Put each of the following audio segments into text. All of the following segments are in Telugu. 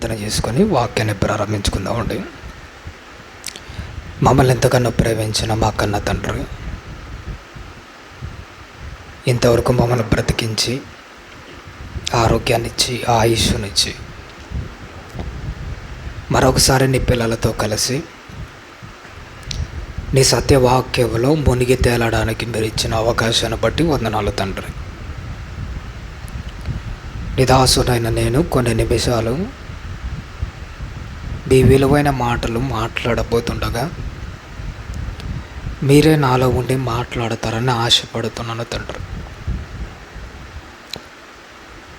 ప్రార్థన చేసుకొని వాక్యాన్ని ప్రారంభించుకుందామండి. మమ్మల్ని ఎంతకన్నా ప్రేమించిన మా కన్న తండ్రి, ఇంతవరకు మమ్మల్ని బ్రతికించి ఆరోగ్యాన్నిచ్చి ఆయుష్నిచ్చి మరొకసారి నీ పిల్లలతో కలిసి నీ సత్యవాక్యంలో మునిగి తేలడానికి మీరు ఇచ్చిన అవకాశాన్ని బట్టి వందనాలు తండ్రి. నిదాసునైన నేను కొన్ని నిమిషాలు మీ విలువైన మాటలు మాట్లాడబోతుండగా మీరే నాలో ఉండి మాట్లాడతారని ఆశపడుతున్నాను తండ్రి.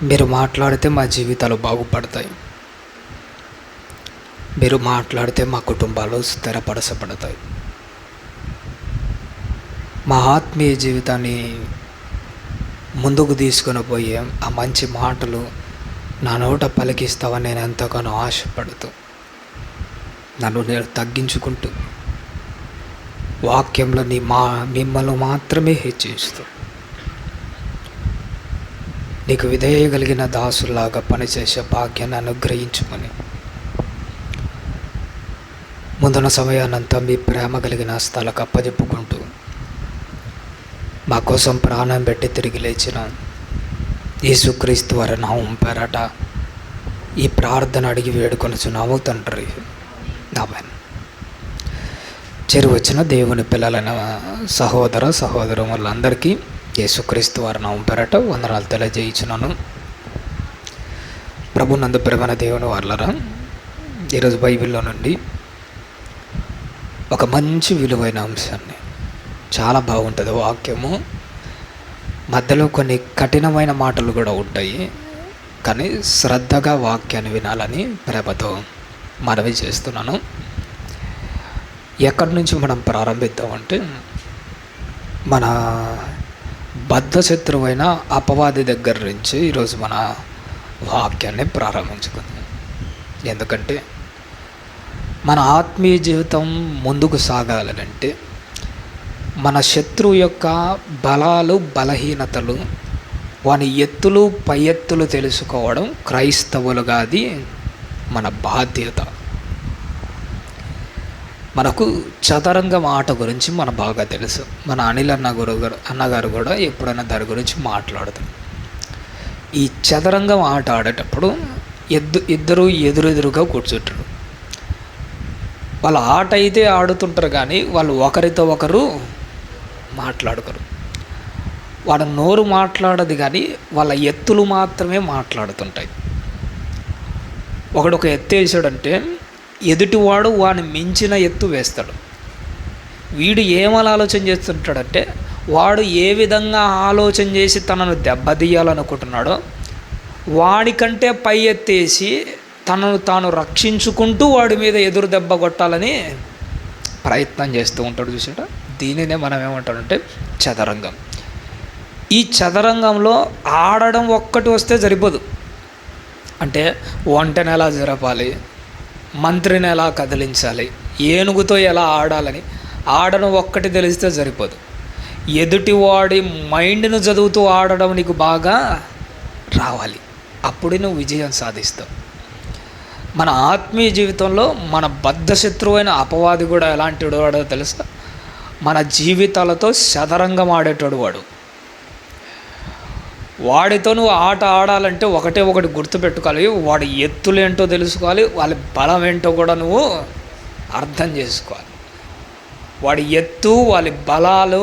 మీరు మాట్లాడితే మా జీవితాలు బాగుపడతాయి. మీరు మాట్లాడితే మా కుటుంబాలు స్థిరపరచబడతాయి. మా ఆత్మీయ జీవితాన్ని ముందుకు తీసుకొని పోయే ఆ మంచి మాటలు నా నోట పలికిస్తావని నేను ఎంతగానో ఆశపడుతూ నన్ను నేను తగ్గించుకుంటూ వాక్యంలో మిమ్మల్ని మాత్రమే హెచ్చిస్తూ నీకు విధేయగలిగిన దాసులాగా పనిచేసే భాగ్యాన్ని అనుగ్రహించుకొని ముందున్న సమయాన్నంతా మీ ప్రేమ కలిగిన స్థలకు అప్పజెప్పుకుంటూ మా కోసం ప్రాణం పెట్టి తిరిగి లేచిన యేసుక్రీస్తు వారి నామం పేరట ఈ ప్రార్థన అడిగి వేడుకొనుచున్నాము తండ్రి. ఆమేన్. వచ్చిన దేవుని పిల్లలైన సహోదర సహోదరులందరికీ యేసుక్రీస్తు వారి నామం పేరట వందనాలు తెలియజేయించున్నాను. ప్రభునందు ప్రేమైన దేవుని వాళ్ళరా, ఈరోజు బైబిల్లో నుండి ఒక మంచి విలువైన అంశాన్ని, చాలా బాగుంటుంది వాక్యము. మధ్యలో కొన్ని కఠినమైన మాటలు కూడా ఉంటాయి, కానీ శ్రద్ధగా వాక్యాన్ని వినాలని ప్రేమతో మనవి చేస్తున్నాను. ఎక్కడి నుంచి మనం ప్రారంభిద్దామంటే, మన బద్ధశత్రువైన అపవాది దగ్గర నుంచి ఈరోజు మన వాక్యాన్ని ప్రారంభించుకుందాం. ఎందుకంటే మన ఆత్మీయ జీవితం ముందుకు సాగాలంటే మన శత్రువు యొక్క బలాలు బలహీనతలు, వాని ఎత్తులు పై ఎత్తులు తెలుసుకోవడం క్రైస్తవులుగా అది మన బాధ్యత. మనకు చదరంగం ఆట గురించి మనకు బాగా తెలుసు. మన అనిల్ అన్నగారు కూడా ఎప్పుడైనా దాని గురించి మాట్లాడుతారు. ఈ చదరంగం ఆట ఆడేటప్పుడు ఇద్దరు ఎదురెదురుగా కూర్చుంటారు. వాళ్ళ ఆట అయితే ఆడుతుంటారు, కానీ వాళ్ళు ఒకరితో ఒకరు మాట్లాడుకోరు. వాడు నోరు మాట్లాడదు, కానీ వాళ్ళ ఎత్తులు మాత్రమే మాట్లాడుతుంటాయి. ఒకడు ఒక ఎత్తు వేసాడంటే ఎదుటివాడు వాడిని మించిన ఎత్తు వేస్తాడు. వీడు ఏమని ఆలోచన చేస్తుంటాడంటే, వాడు ఏ విధంగా ఆలోచన చేసి తనను దెబ్బతీయాలనుకుంటున్నాడో వాడికంటే పై ఎత్తేసి తనను తాను రక్షించుకుంటూ వాడి మీద ఎదురు దెబ్బ కొట్టాలని ప్రయత్నం చేస్తూ ఉంటాడు. చూసాట, దీనినే మనం ఏమంటామంటే చదరంగం. ఈ చదరంగంలో ఆడడం ఒక్కటి వస్తే సరిపోదు. అంటే వంటను ఎలా జరపాలి, మంత్రిని ఎలా కదిలించాలి, ఏనుగుతో ఎలా ఆడాలని ఆడడం ఒక్కటి తెలిస్తే సరిపోదు. ఎదుటివాడి మైండ్ను చదువుతూ ఆడడం నీకు బాగా రావాలి. అప్పుడు నువ్వు విజయం సాధిస్తావు. మన ఆత్మీయ జీవితంలో మన బద్ధశత్రువైన అపవాది కూడా ఎలాంటి వాడో తెలుసా? మన జీవితాలతో చదరంగం ఆడేటోడు వాడు. వాడితో నువ్వు ఆట ఆడాలంటే ఒకటి గుర్తుపెట్టుకోవాలి. వాడి ఎత్తులేంటో తెలుసుకోవాలి, వాళ్ళ బలం ఏంటో కూడా నువ్వు అర్థం చేసుకోవాలి. వాడి ఎత్తు, వాళ్ళ బలాలు,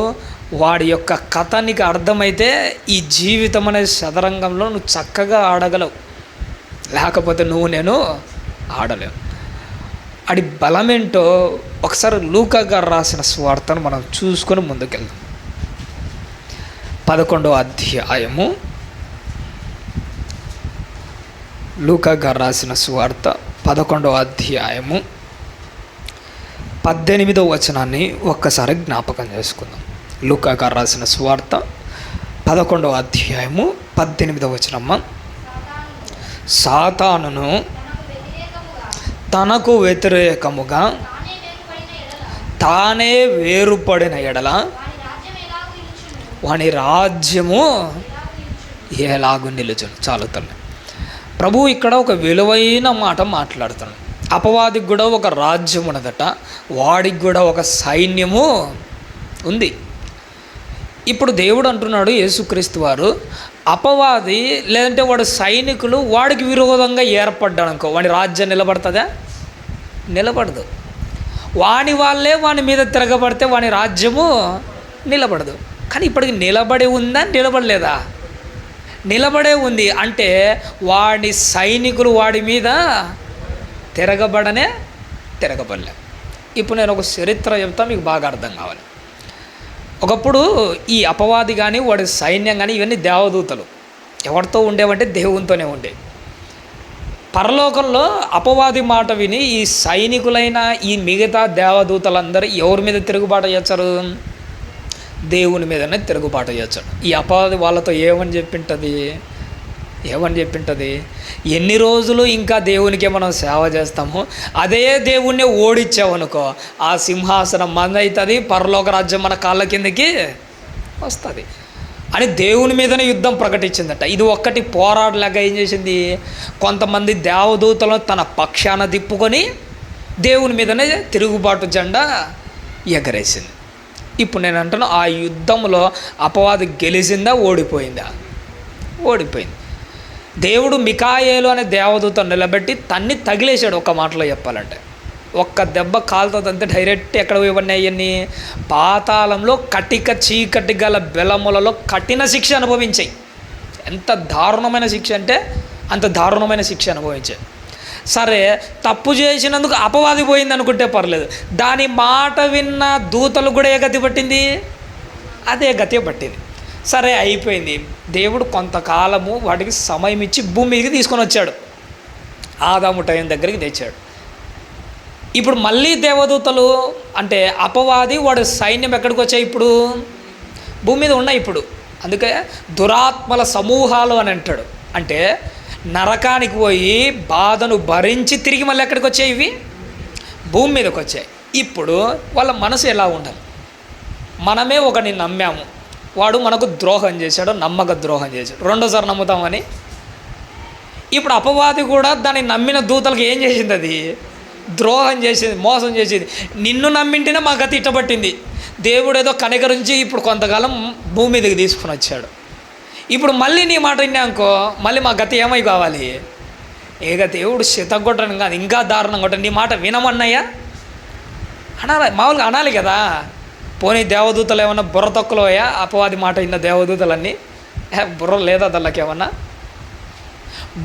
వాడి యొక్క కథ నీకు అర్థమైతే ఈ జీవితం అనే చదరంగంలో నువ్వు చక్కగా ఆడగలవు. లేకపోతే నేను ఆడలేవు. అది బలమేంటో ఒకసారి లూకా గారు రాసిన సువార్తను మనం చూసుకొని ముందుకెళ్దాం. 11వ అధ్యాయము, లూకా గారు రాసిన సువార్త 11వ అధ్యాయము 18వ వచనాన్ని ఒక్కసారి జ్ఞాపకం చేసుకుందాం. లూకా గారు రాసిన సువార్త 11వ అధ్యాయము 18వ వచనమ్మ. సాతానును తనకు వ్యతిరేకముగా తానే వేరుపడిన ఎడల వాని రాజ్యము ఎలాగూ నిలుచును. చాలు తల్లి, ప్రభువు ఇక్కడ ఒక విలువైన మాట మాట్లాడుతున్నాడు. అపవాదికి కూడా ఒక రాజ్యం ఉన్నదట, వాడికి కూడా ఒక సైన్యము ఉంది. ఇప్పుడు దేవుడు అంటున్నాడు, యేసుక్రీస్తు వారు, అపవాది లేదంటే వాడు సైనికులు వాడికి విరోధంగా ఏర్పడ్డాడు అనుకో, వాడి రాజ్యం నిలబడుతుందా? నిలబడదు. వాని వాళ్ళే వాని మీద తిరగబడితే వాని రాజ్యము నిలబడదు. కానీ ఇప్పటికి నిలబడి ఉందా? నిలబడలేదా? నిలబడే ఉంది. అంటే వాడి సైనికులు వాడి మీద తిరగబడలే. ఇప్పుడు నేను ఒక చరిత్ర చెప్తా, మీకు బాగా అర్థం కావాలి. ఒకప్పుడు ఈ అపవాది కానీ వాడి సైన్యం కానీ ఇవన్నీ దేవదూతలు. ఎవరితో ఉండేవంటే దేవునితోనే ఉండే. పరలోకంలో అపవాది మాట విని ఈ సైనికులైన ఈ మిగతా దేవదూతలందరూ ఎవరి మీద తిరుగుబాటు చేస్తారు? దేవుని మీదనే తిరుగుబాటు చేస్తాడు. ఈ అపవాది వాళ్ళతో ఏమని చెప్పింటుంది? ఎన్ని రోజులు ఇంకా దేవునికి మనం సేవ చేస్తామో, అదే దేవుణ్ణి ఓడించామనుకో ఆ సింహాసనం మన అవుతుంది, పరలోక రాజ్యం మన కాళ్ళ కిందకి వస్తుంది అని దేవుని మీదనే యుద్ధం ప్రకటించిందట. ఇది ఒక్కటి పోరాడలేక ఏం చేసింది? కొంతమంది దేవదూతలను తన పక్షాన తిప్పుకొని దేవుని మీదనే తిరుగుబాటు జెండా ఎగరేసింది. ఇప్పుడు నేను అంటున్నా, ఆ యుద్ధంలో అపవాది గెలిచిందా? ఓడిపోయిందా? ఓడిపోయింది. దేవుడు మికాయేలు అనే దేవదూత నిలబెట్టి తన్ని తగిలేశాడు. ఒక మాటలో చెప్పాలంటే ఒక్క దెబ్బ కాలుతుందంటే డైరెక్ట్ ఎక్కడ ఇవన్నీ అవన్నీ పాతాళంలో కటిక చీకటి గల బెలములలో కఠిన శిక్ష అనుభవించాయి. ఎంత దారుణమైన శిక్ష అంటే అంత దారుణమైన శిక్ష అనుభవించాయి. సరే, తప్పు చేసినందుకు అపవాది పోయింది అనుకుంటే పర్లేదు, దాని మాట విన్న దూతలు కూడా ఏ గతి పట్టింది? అదే గతి పట్టింది. సరే, అయిపోయింది. దేవుడు కొంతకాలము వాటికి సమయం ఇచ్చి భూమి మీదకి తీసుకొని వచ్చాడు. ఆదాము టైం దగ్గరికి తెచ్చాడు. ఇప్పుడు మళ్ళీ దేవదూతలు అంటే అపవాది వాడు సైన్యం ఎక్కడికి వచ్చాయి? ఇప్పుడు భూమి మీద ఉన్నాయి. ఇప్పుడు అందుకే దురాత్మల సమూహాలు అని అంటాడు. అంటే నరకానికి పోయి బాధను భరించి తిరిగి మళ్ళీ ఎక్కడికి వచ్చాయి? ఇవి భూమి మీదకి వచ్చాయి. ఇప్పుడు వాళ్ళ మనసు ఎలా ఉండాలి? మనమే ఒకరిని నమ్మాము, వాడు మనకు ద్రోహం చేశాడు, నమ్మక ద్రోహం చేశాడు, రెండోసారి నమ్ముతామని. ఇప్పుడు అపవాది కూడా దాన్ని నమ్మిన దూతలకు ఏం చేసింది? అది ద్రోహం చేసింది, మోసం చేసింది. నిన్ను నమ్మింటేనే మా గతి ఇట్టబట్టింది. దేవుడు ఏదో కనికరించి ఇప్పుడు కొంతకాలం భూమి మీదకి తీసుకుని వచ్చాడు. ఇప్పుడు మళ్ళీ నీ మాట విన్నానుకో, మళ్ళీ మా గతి ఏమై కావాలి? దేవుడు శతగొట్టడం కాదు, ఇంకా దారుణం కొట్ట. నీ మాట వినమన్నయ్యా అనాలి, మామూలుగా అనాలి కదా. పోనీ దేవదూతలు ఏమన్నా బుర్ర తొక్కలోయా? అపవాది మాట విన్న దేవదూతలన్నీ బుర్ర లేదా? దాళ్ళకేమన్నా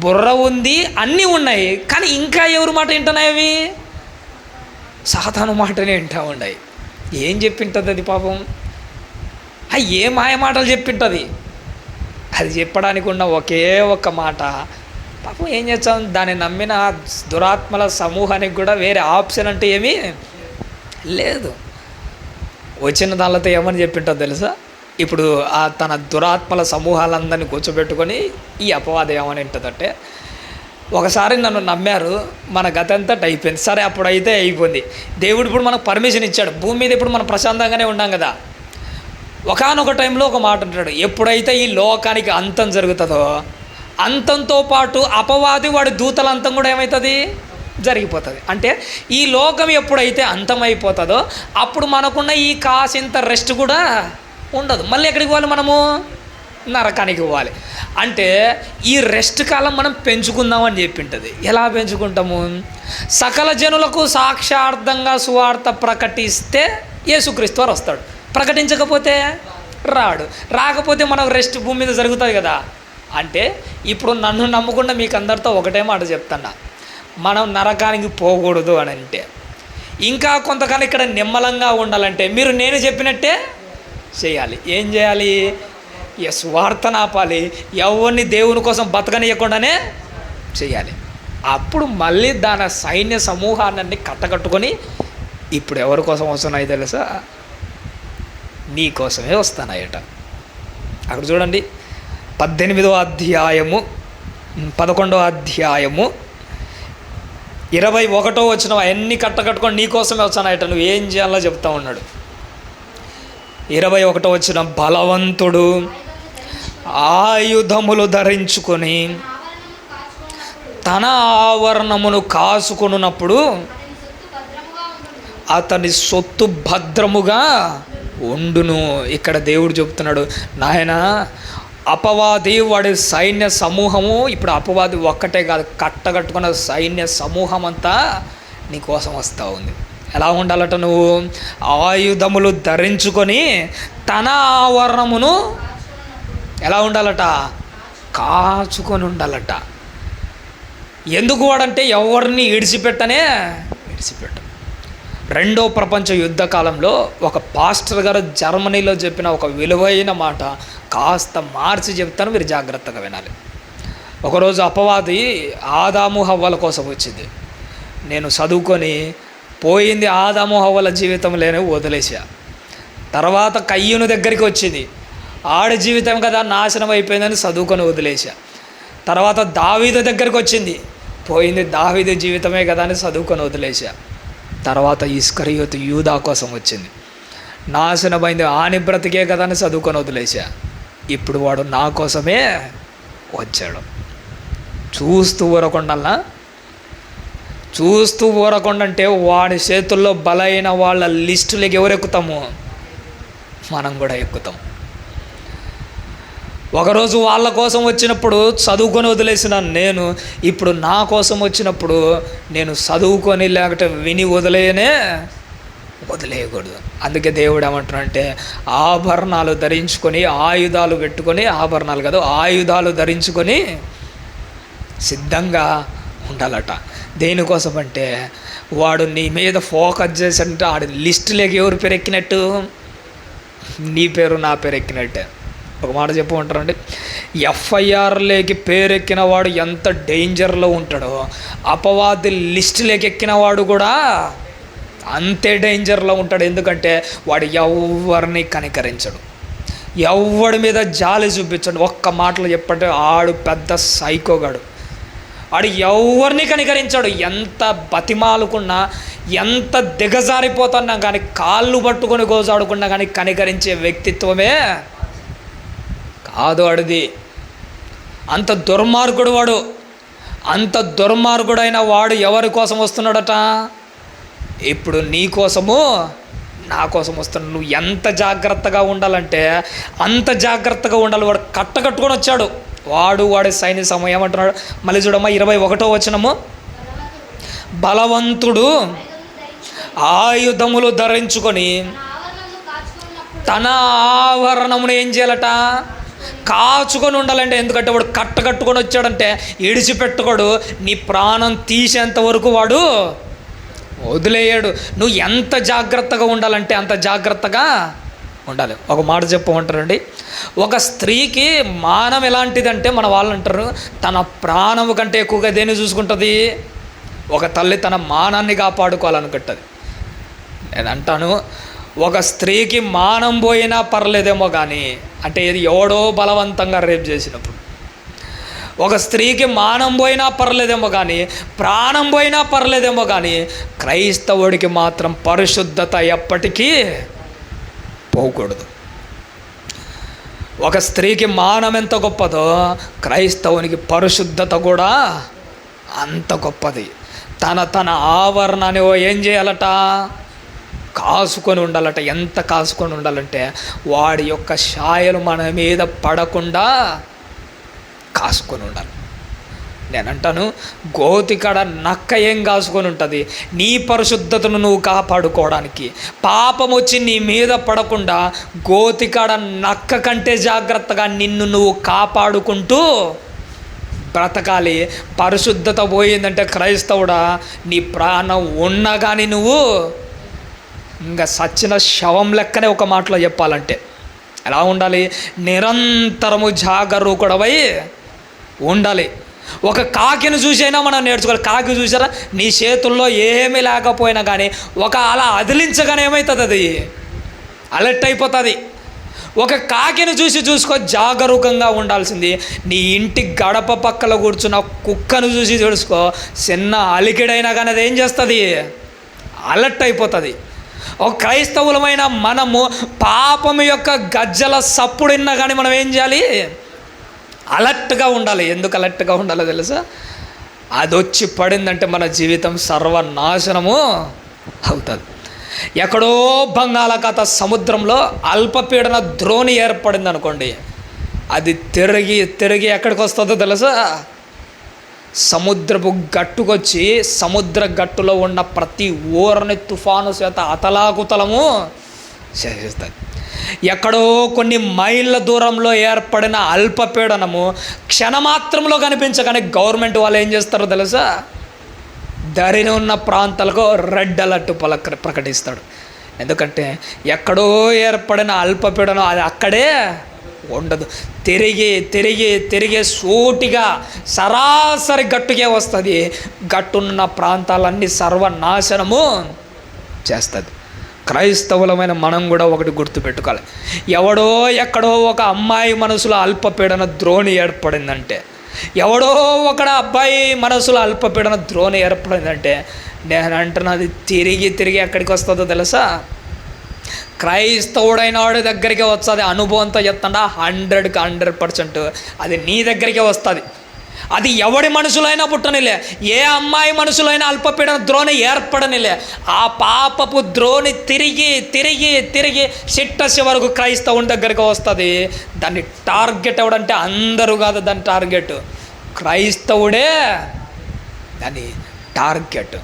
బుర్ర ఉంది, అన్నీ ఉన్నాయి, కానీ ఇంకా ఎవరి మాట వింటున్నాయి? అవి సాతాను మాటనే వింటూ ఉన్నాయి. ఏం చెప్పింటుంది అది? పాపం ఏ మాయ మాటలు చెప్పింటుంది? అది చెప్పడానికి ఉన్న ఒకే ఒక్క మాట. పాపం ఏం చేస్తాం? దాన్ని నమ్మిన దురాత్మల సమూహానికి కూడా వేరే ఆప్షన్ అంటే ఏమీ లేదు. వచ్చిన దానితో ఏమని చెప్పింటో తెలుసా? ఇప్పుడు ఆ తన దురాత్మల సమూహాలందరినీ కూర్చోబెట్టుకొని ఈ అపవాదం ఏమని ఉంటుందంటే, ఒకసారి నన్ను నమ్మారు, మన గతంతా అయిపోయింది. సరే, అప్పుడు అయితే అయిపోయింది. దేవుడు ఇప్పుడు మనకు పర్మిషన్ ఇచ్చాడు. భూమి మీద ఇప్పుడు మనం ప్రశాంతంగానే ఉన్నాం కదా. ఒకానొక టైంలో ఒక మాట అంటాడు, ఎప్పుడైతే ఈ లోకానికి అంతం జరుగుతుందో అంతంతో పాటు అపవాది వాడి దూతల అంతం కూడా ఏమవుతుంది? జరిగిపోతుంది. అంటే ఈ లోకం ఎప్పుడైతే అంతమైపోతుందో అప్పుడు మనకున్న ఈ కాసింత రెస్ట్ కూడా ఉండదు. మళ్ళీ ఎక్కడికి పోవాలి? మనము నరకానికి పోవాలి. అంటే ఈ రెస్ట్ కాలం మనం పెంచుకుందామని చెప్పింటుంది. ఎలా పెంచుకుంటాము? సకల జనులకు సాక్షార్థంగా సువార్త ప్రకటిస్తే యేసుక్రీస్తు వారు వస్తాడు. ప్రకటించకపోతే రాడు. రాకపోతే మనకు రెస్ట్ భూమి మీద జరుగుతుంది కదా. అంటే ఇప్పుడు నన్ను నమ్ముకున్న మీకు అందరితో ఒకటే మాట చెప్తున్నా, మనం నరకానికి పోకూడదు అని అంటే, ఇంకా కొంతకాలం ఇక్కడ నిమ్మలంగా ఉండాలంటే మీరు నేను చెప్పినట్టే చేయాలి. ఏం చేయాలి? సువార్తను ఆపాలి. ఎవరిని దేవుని కోసం బతకనియకుండానే చేయాలి. అప్పుడు మళ్ళీ దాని సైన్య సమూహాన్ని కట్టకట్టుకొని ఇప్పుడు ఎవరి కోసం వస్తున్నాయి తెలుసా? నీ కోసమే వస్తున్నాయట. అక్కడ చూడండి, 18వ అధ్యాయము 11వ అధ్యాయము 21వ వచనం, అవన్నీ కట్టకట్టుకొని నీ కోసమే వస్తున్నాయట, నువ్వు ఏం చేయాలో చెప్తా ఉన్నాడు. 21వ వచనం, బలవంతుడు ఆయుధములు ధరించుకొని తన ఆవరణమును కాసుకొనున్నప్పుడు అతని సొత్తు భద్రముగా ఉండును. ఇక్కడ దేవుడు చెప్తున్నాడు, నాయన అపవాది వాడి సైన్య సమూహము, ఇప్పుడు అపవాది ఒక్కటే కాదు, కట్టగట్టుకున్న సైన్య సమూహం అంతా నీ కోసం వస్తూ ఉంది. ఎలా ఉండాలట? నువ్వు ఆయుధములు ధరించుకొని తన ఆవరణమును ఎలా ఉండాలట? కాచుకొని ఉండాలట. ఎందుకు వాడంటే ఎవరిని విడిచిపెట్టడు. రెండో ప్రపంచ యుద్ధ కాలంలో ఒక పాస్టర్ గారు జర్మనీలో చెప్పిన ఒక విలువైన మాట కాస్త మార్చి చెప్తాను, మీరు జాగ్రత్తగా వినాలి. ఒకరోజు అపవాది ఆదాము హవ్వల కోసం వచ్చింది. నేను చదువుకొని పోయింది ఆదాము హవ్వల జీవితంలోనే వదిలేసా. తర్వాత కయ్యూను దగ్గరికి వచ్చింది, ఆడి జీవితం కదా నాశనం అయిపోయిందని చదువుకొని వదిలేసా. తర్వాత దావీదు దగ్గరికి వచ్చింది, పోయింది దావీదు జీవితమే కదా అని చదువుకొని వదిలేసా. తర్వాత ఇస్కరియోతు యూదా కోసం వచ్చింది, నాశనమైంది ఆని బ్రతికే కదా అని చదువుకొని వదిలేసా. ఇప్పుడు వాడు నా కోసమే వచ్చాడు. చూస్తూ ఊరకుండా అంటే వాడి చేతుల్లో బలైన వాళ్ళ లిస్టులోకి ఎవరు ఎక్కుతాము? మనం కూడా ఎక్కుతాం. ఒకరోజు వాళ్ళ కోసం వచ్చినప్పుడు చదువుకొని వదిలేసిన నేను, ఇప్పుడు నా కోసం వచ్చినప్పుడు నేను చదువుకొని లేకపోతే విని వదిలేయకూడదు. అందుకే దేవుడు ఏమంటున్నాడంటే ఆభరణాలు ధరించుకొని, ఆయుధాలు పెట్టుకొని, ఆభరణాలు కాదు ఆయుధాలు ధరించుకొని సిద్ధంగా ఉండాలట. దేనికోసం అంటే వాడు నీ మీద ఫోకస్ చేసినట్టు ఆడి లిస్టులోకి ఎవరు పేరు ఎక్కినట్టు? నీ పేరు నా పేరు ఎక్కినట్టే. ఒక మాట చెప్పమంటారండి, ఎఫ్ఐఆర్లోకి పేరెక్కిన వాడు ఎంత డేంజర్లో ఉంటాడో అపవాది లిస్టులోకి ఎక్కిన వాడు కూడా అంతే డేంజర్లో ఉంటాడు. ఎందుకంటే వాడు ఎవరిని కనికరించడు, ఎవడి మీద జాలి చూపించడు. ఒక్క మాటలో చెప్పంటే ఆడు పెద్ద సైకోగాడు. ఆడు ఎవరిని కనికరించాడు. ఎంత బతిమాలుకున్నా, ఎంత దిగజారిపోతున్నా కానీ, కాళ్ళు పట్టుకొని గోజాడుకున్నా కానీ కనికరించే వ్యక్తిత్వమే కాదు వాడిది. అంత దుర్మార్గుడు వాడు. అంత దుర్మార్గుడైన వాడు ఎవరి కోసం వస్తున్నాడట? ఇప్పుడు నీ కోసము నా కోసం వస్తున్నాడు. నువ్వు ఎంత జాగ్రత్తగా ఉండాలంటే అంత జాగ్రత్తగా ఉండాలి. వాడు కట్టుకొని వచ్చాడు. వాడి సైన్య సమయం ఏమంటున్నాడు? మళ్ళీ చూడమ్మా 21వ వచనము, బలవంతుడు ఆయుధములు ధరించుకొని తన ఆవరణమును ఏం చేయాలట? కాచుకొని ఉండాలంటే. ఎందుకంటే వాడు కట్టుకొని వచ్చాడంటే ఇడిచిపెట్టుకోడు. నీ ప్రాణం తీసేంత వరకు వాడు వదిలేయాడు. నువ్వు ఎంత జాగ్రత్తగా ఉండాలంటే అంత జాగ్రత్తగా ఉండాలి. ఒక మాట చెప్పమంటారండి, ఒక స్త్రీకి మానం ఎలాంటిదంటే మన వాళ్ళు అంటారు తన ప్రాణము కంటే ఎక్కువగా దేన్ని చూసుకుంటుంది? ఒక తల్లి తన మానాన్ని కాపాడుకోవాలనుకుంటుంది. నేను అంటాను, ఒక స్త్రీకి మానం పోయినా పర్లేదేమో కానీ, అంటే ఇది ఎవడో బలవంతంగా రేప్ చేసినప్పుడు, ఒక స్త్రీకి మానం పోయినా పర్లేదేమో కానీ, ప్రాణం పోయినా పర్లేదేమో కానీ, క్రైస్తవుడికి మాత్రం పరిశుద్ధత ఎప్పటికీ పోకూడదు. ఒక స్త్రీకి మానం ఎంత గొప్పదో క్రైస్తవునికి పరిశుద్ధత కూడా అంత గొప్పది. తన ఆవరణని ఏం చేయాలట? కాసుకొని ఉండాలట. ఎంత కాసుకొని ఉండాలంటే వాడి యొక్క ఛాయలు మన మీద పడకుండా కాసుకొని ఉండాలి. నేనంటాను, గోతికాడ నక్క ఏం కాసుకొని ఉంటుంది? నీ పరిశుద్ధతను నువ్వు కాపాడుకోవడానికి. పాపం వచ్చి నీ మీద పడకుండా గోతికాడ నక్క కంటే జాగ్రత్తగా నిన్ను నువ్వు కాపాడుకుంటూ బ్రతకాలి. పరిశుద్ధత పోయిందంటే క్రైస్తవుడా, నీ ప్రాణం ఉన్నా కానీ నువ్వు ఇంకా సచ్చిన శవం లెక్కనే. ఒక మాటలో చెప్పాలంటే ఎలా ఉండాలి? నిరంతరము జాగరూకుడవై ఉండాలి. ఒక కాకిని చూసైనా మనం నేర్చుకోవాలి. కాకి చూసారా? నీ చేతుల్లో ఏమీ లేకపోయినా కానీ ఒక అలా అదిలించగానే ఏమవుతుంది? అది అలర్ట్ అయిపోతుంది. ఒక కాకిని చూసుకో, జాగరూకంగా ఉండాల్సింది. నీ ఇంటి గడప పక్కల కూర్చున్న కుక్కను చూసి చూసుకో, చిన్న అలికిడైనా కానీ అది ఏం చేస్తుంది? అలర్ట్ అయిపోతుంది. ఒక క్రైస్తవులమైన మనము పాపము యొక్క గజ్జల సప్పుడిన్నా కానీ మనం ఏం చేయాలి? అలర్ట్గా ఉండాలి. ఎందుకు అలర్ట్గా ఉండాలో తెలుసా? అది వచ్చి పడిందంటే మన జీవితం సర్వనాశనము అవుతుంది. ఎక్కడో బంగాళాఖాత సముద్రంలో అల్పపీడన ద్రోణి ఏర్పడింది అనుకోండి, అది తిరిగి తిరిగి ఎక్కడికి వస్తుందో తెలుసా? సముద్రపు గట్టుకొచ్చి సముద్ర గట్టులో ఉన్న ప్రతి ఊరని తుఫాను చేత అతలాకుతలము చేస్తుంది. ఎక్కడో కొన్ని మైళ్ళ దూరంలో ఏర్పడిన అల్పపీడనము క్షణమాత్రంలో కనిపించగానే గవర్నమెంట్ వాళ్ళు ఏం చేస్తారో తెలుసా? దరిని ఉన్న ప్రాంతాలకు రెడ్ అలర్ట్ ప్రకటిస్తాడు. ఎందుకంటే ఎక్కడో ఏర్పడిన అల్పపీడనం అది అక్కడే ఉండదు, తిరిగి తిరిగి తిరిగి సూటిగా సరాసరి గట్టుకే వస్తుంది. గట్టున్న ప్రాంతాలన్నీ సర్వనాశనము చేస్తుంది. క్రైస్తవులమైన మనం కూడా ఒకటి గుర్తుపెట్టుకోవాలి. ఎవడో ఎక్కడో ఒక అమ్మాయి మనసులో అల్పపీడన ద్రోణి ఏర్పడిందంటే, ఎవడో ఒక అబ్బాయి మనసులో అల్పపీడన ద్రోణి ఏర్పడిందంటే, నేను అంటున్నది తిరిగి తిరిగి ఎక్కడికి వస్తుందో తెలుసా? క్రైస్తవుడైన వాడి దగ్గరికి వస్తుంది. అనుభవంతో చెప్తాడా 100కి 100% అది నీ దగ్గరికే వస్తుంది. అది ఎవడి మనసులైనా పుట్టనిలే, ఏ అమ్మాయి మనసులైనా అల్పపీడన ద్రోణి ఏర్పడనిలే, ఆ పాపపు ద్రోణి తిరిగి తిరిగి తిరిగి చిట్టసి వరకు క్రైస్తవుని దగ్గరికి వస్తుంది. దాన్ని టార్గెట్ ఎవడంటే అందరూ కాదు, దాని టార్గెట్ క్రైస్తవుడే దాని టార్గెట్.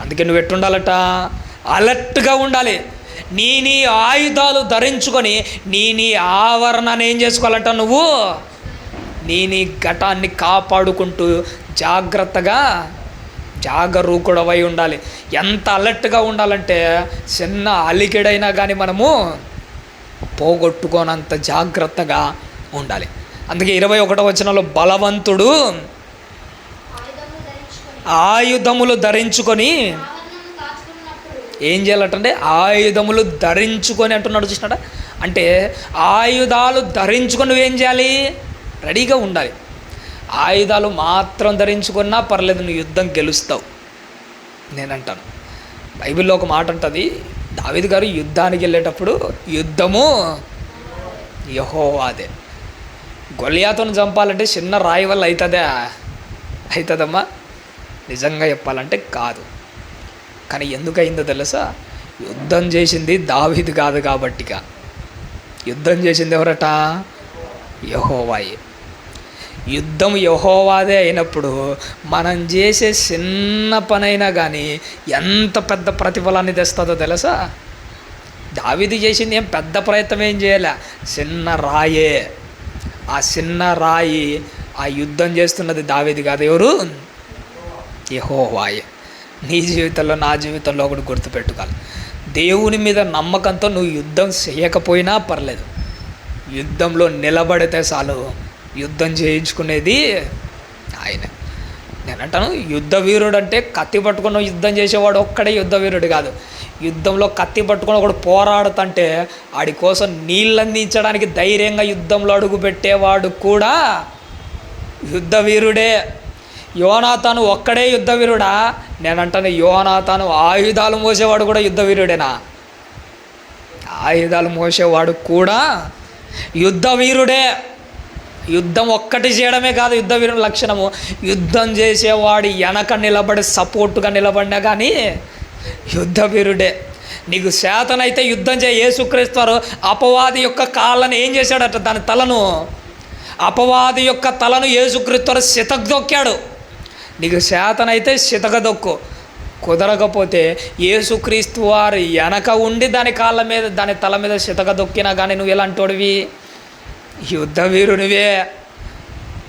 అందుకే నువ్వు ఎట్టుండాలట? అలర్ట్గా ఉండాలి. నీ ఆయుధాలు ధరించుకొని నీ ఆవరణను ఏం చేసుకోవాలంట? నువ్వు నీ ఘటాన్ని కాపాడుకుంటూ జాగ్రత్తగా జాగరూకుడవై ఉండాలి. ఎంత అలర్ట్గా ఉండాలంటే చిన్న అలికిడైనా కానీ మనము పోగొట్టుకోనంత జాగ్రత్తగా ఉండాలి. అందుకే 21వ వచనంలో బలవంతుడు ఆయుధములు ధరించుకొని ఏం చేయాలంటే ఆయుధములు ధరించుకొని అంటున్నాడు. చూసినాడా? అంటే ఆయుధాలు ధరించుకొని నువ్వేం చేయాలి? రెడీగా ఉండాలి. ఆయుధాలు మాత్రం ధరించుకున్నా పర్లేదు, నువ్వు యుద్ధం గెలుస్తావు. నేనంటాను, బైబిల్లో ఒక మాట ఉంటుంది, దావీదు గారు యుద్ధానికి వెళ్ళేటప్పుడు యుద్ధము యెహోవాదే. గొలియాతును చంపాలంటే చిన్న రాయి వల్ల అవుతుందమ్మా? నిజంగా చెప్పాలంటే కాదు. కానీ ఎందుకు అయిందో తెలుసా? యుద్ధం చేసింది దావీదు కాదు కాబట్టిగా. యుద్ధం చేసింది ఎవరట? యెహోవాయే. యుద్ధం యెహోవాదే అయినప్పుడు మనం చేసే చిన్న పనైనా కానీ ఎంత పెద్ద ప్రతిఫలాన్ని తెస్తుందో తెలుసా? దావీదు చేసింది ఏం పెద్ద ప్రయత్నం ఏం చేయలే, చిన్న రాయే. ఆ చిన్న రాయి ఆ యుద్ధం చేస్తున్నది దావీదు కాదు, ఎవరు? యెహోవాయే. నీ జీవితంలో నా జీవితంలో ఒకటి గుర్తుపెట్టుకోవాలి. దేవుని మీద నమ్మకంతో నువ్వు యుద్ధం చేయకపోయినా పర్లేదు, యుద్ధంలో నిలబడితే చాలు. యుద్ధం చేయించుకునేది ఆయన. నేనంటాను, యుద్ధ వీరుడు అంటే కత్తి పట్టుకుని యుద్ధం చేసేవాడు ఒక్కడే యుద్ధ వీరుడు కాదు. యుద్ధంలో కత్తి పట్టుకుని ఒకడు పోరాడుతుంటే ఆడి కోసం నీళ్ళు అందించడానికి ధైర్యంగా యుద్ధంలో అడుగు పెట్టేవాడు కూడా యుద్ధ వీరుడే. యోనాతాను ఒక్కడే యుద్ధ వీరుడా? నేనంటాను, యోనాతాను ఆయుధాలు మోసేవాడు కూడా యుద్ధ వీరుడేనా? ఆయుధాలు మోసేవాడు కూడా యుద్ధ వీరుడే. యుద్ధం ఒక్కటి చేయడమే కాదు యుద్ధ వీరుని లక్షణము. యుద్ధం చేసేవాడు వెనక నిలబడి సపోర్టుగా నిలబడినా కానీ యుద్ధ వీరుడే. నీకు శాతనైతే యుద్ధం చేయ. యేసుక్రీస్తు వారు అపవాది యొక్క కాళ్ళని ఏం చేశాడట? దాని తలను, అపవాది యొక్క తలను యేసుక్రీస్తు వారు సితగదొక్కాడు. నీకు శాతనైతే సితగదొక్కు, కుదరకపోతే యేసుక్రీస్తు వారు వెనక ఉండి దాని కాళ్ళ మీద దాని తల మీద సితగదొక్కినా కానీ నువ్వు ఎలాంటోడివి? యుద్ధ వీరునివే.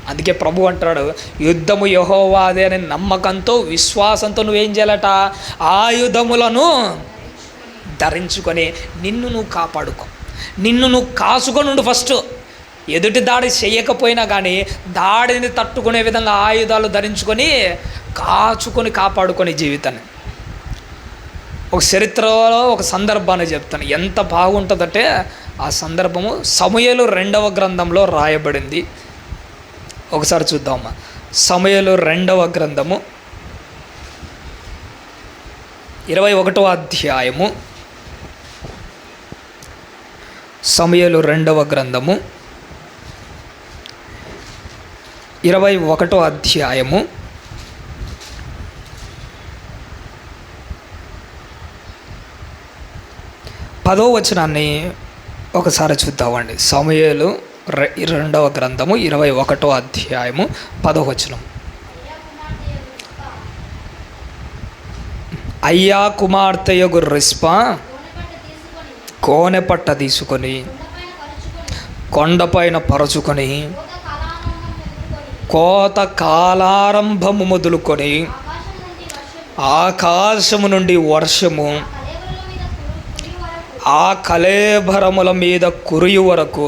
అందుకే ప్రభు అంటాడు, యుద్ధము యెహోవాదే అనే నమ్మకంతో విశ్వాసంతో నువ్వేం చేయాలట? ఆయుధములను ధరించుకొని నిన్ను నువ్వు కాపాడుకో, నిన్ను నువ్వు కాసుకొని ఉండు. ఫస్ట్ ఎదుటి దాడి చేయకపోయినా కానీ దాడిని తట్టుకునే విధంగా ఆయుధాలు ధరించుకొని కాచుకొని కాపాడుకొని జీవితాన్ని. ఒక చరిత్రలో ఒక సందర్భాన్ని చెప్తాను, ఎంత బాగుంటుందంటే ఆ సందర్భము సమూయేలు 2వ గ్రంథంలో రాయబడింది. ఒకసారి చూద్దామా. సమూయేలు 2వ గ్రంథము 21వ అధ్యాయము. సమూయేలు 2వ గ్రంథము 21వ అధ్యాయము 10వ వచనాన్ని ఒకసారి చూద్దామండి. సమూయేలు 2వ గ్రంథము 21వ అధ్యాయము 10వ వచనం. అయ్యా కుమార్తెయగు రిస్పా కోనెపట్ట తీసుకొని కొండపైన పరుచుకొని కోత కాలారంభము మొదలుకొని ఆకాశము నుండి వర్షము ఆ కళేబరముల మీద కురియు వరకు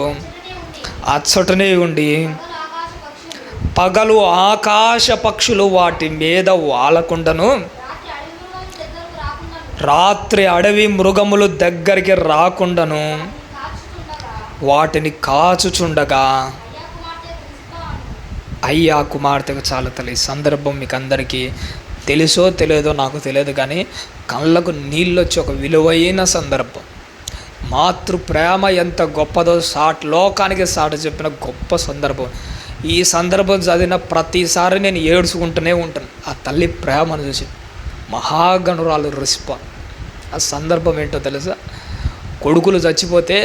అచ్చటనే ఉండి పగలు ఆకాశ పక్షులు వాటి మీద వాలకుండాను రాత్రి అడవి మృగములు దగ్గరికి రాకుండాను వాటిని కాచుచుండగా అయ్యా కుమార్తెకు చాలా తల్లి. ఈ సందర్భం మీకు అందరికీ తెలుసో తెలియదో నాకు తెలియదు, కానీ కళ్ళకు నీళ్ళు వచ్చి ఒక విలువైన సందర్భం. మాతృ ప్రేమ ఎంత గొప్పదో లోకానికి సాటి చెప్పిన గొప్ప సందర్భం. ఈ సందర్భం చదివిన ప్రతిసారి నేను ఏడ్చుకుంటూనే ఉంటాను ఆ తల్లి ప్రేమను చూసి. మహాగణురాలు రిస్పా. ఆ సందర్భం ఏంటో తెలుసా? కొడుకులు చచ్చిపోతే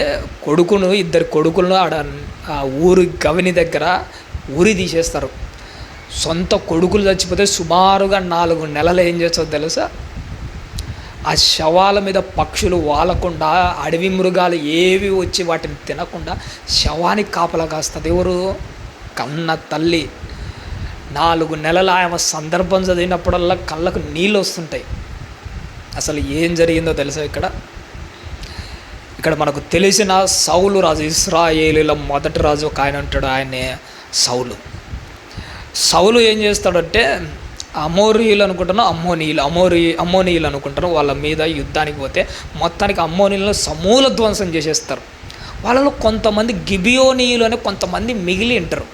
ఇద్దరు కొడుకులను ఆడ ఆ ఊరి గవిని దగ్గర ఊరి తీసేస్తారు. సొంత కొడుకులు చచ్చిపోతే సుమారుగా 4 నెలలు ఏం చేస్తుందో తెలుసా? ఆ శవాల మీద పక్షులు వాలకుండా, అడవి మృగాలు ఏవి వచ్చి వాటిని తినకుండా శవానికి కాపలా కాస్తుంది. ఎవరు? కన్న తల్లి. 4 నెలల ఆమె సందర్భం చదివినప్పుడల్లా కళ్ళకు నీళ్ళు వస్తుంటాయి. అసలు ఏం జరిగిందో తెలుసా? ఇక్కడ మనకు తెలిసిన సౌలు రాజు, ఇశ్రాయేలీల మొదటి రాజు ఒక ఆయన ఉంటాడు, ఆయనే సౌలు ఏం చేస్తాడంటే అమోరీయులు అనుకుంటాను, అమ్మోనీయులు అనుకుంటాను, వాళ్ళ మీద యుద్ధానికి పోతే మొత్తానికి అమ్మోనీయులను సమూల ధ్వంసం చేసేస్తారు. వాళ్ళలో కొంతమంది గిబియోనీయులు అని కొంతమంది మిగిలి ఉంటారు.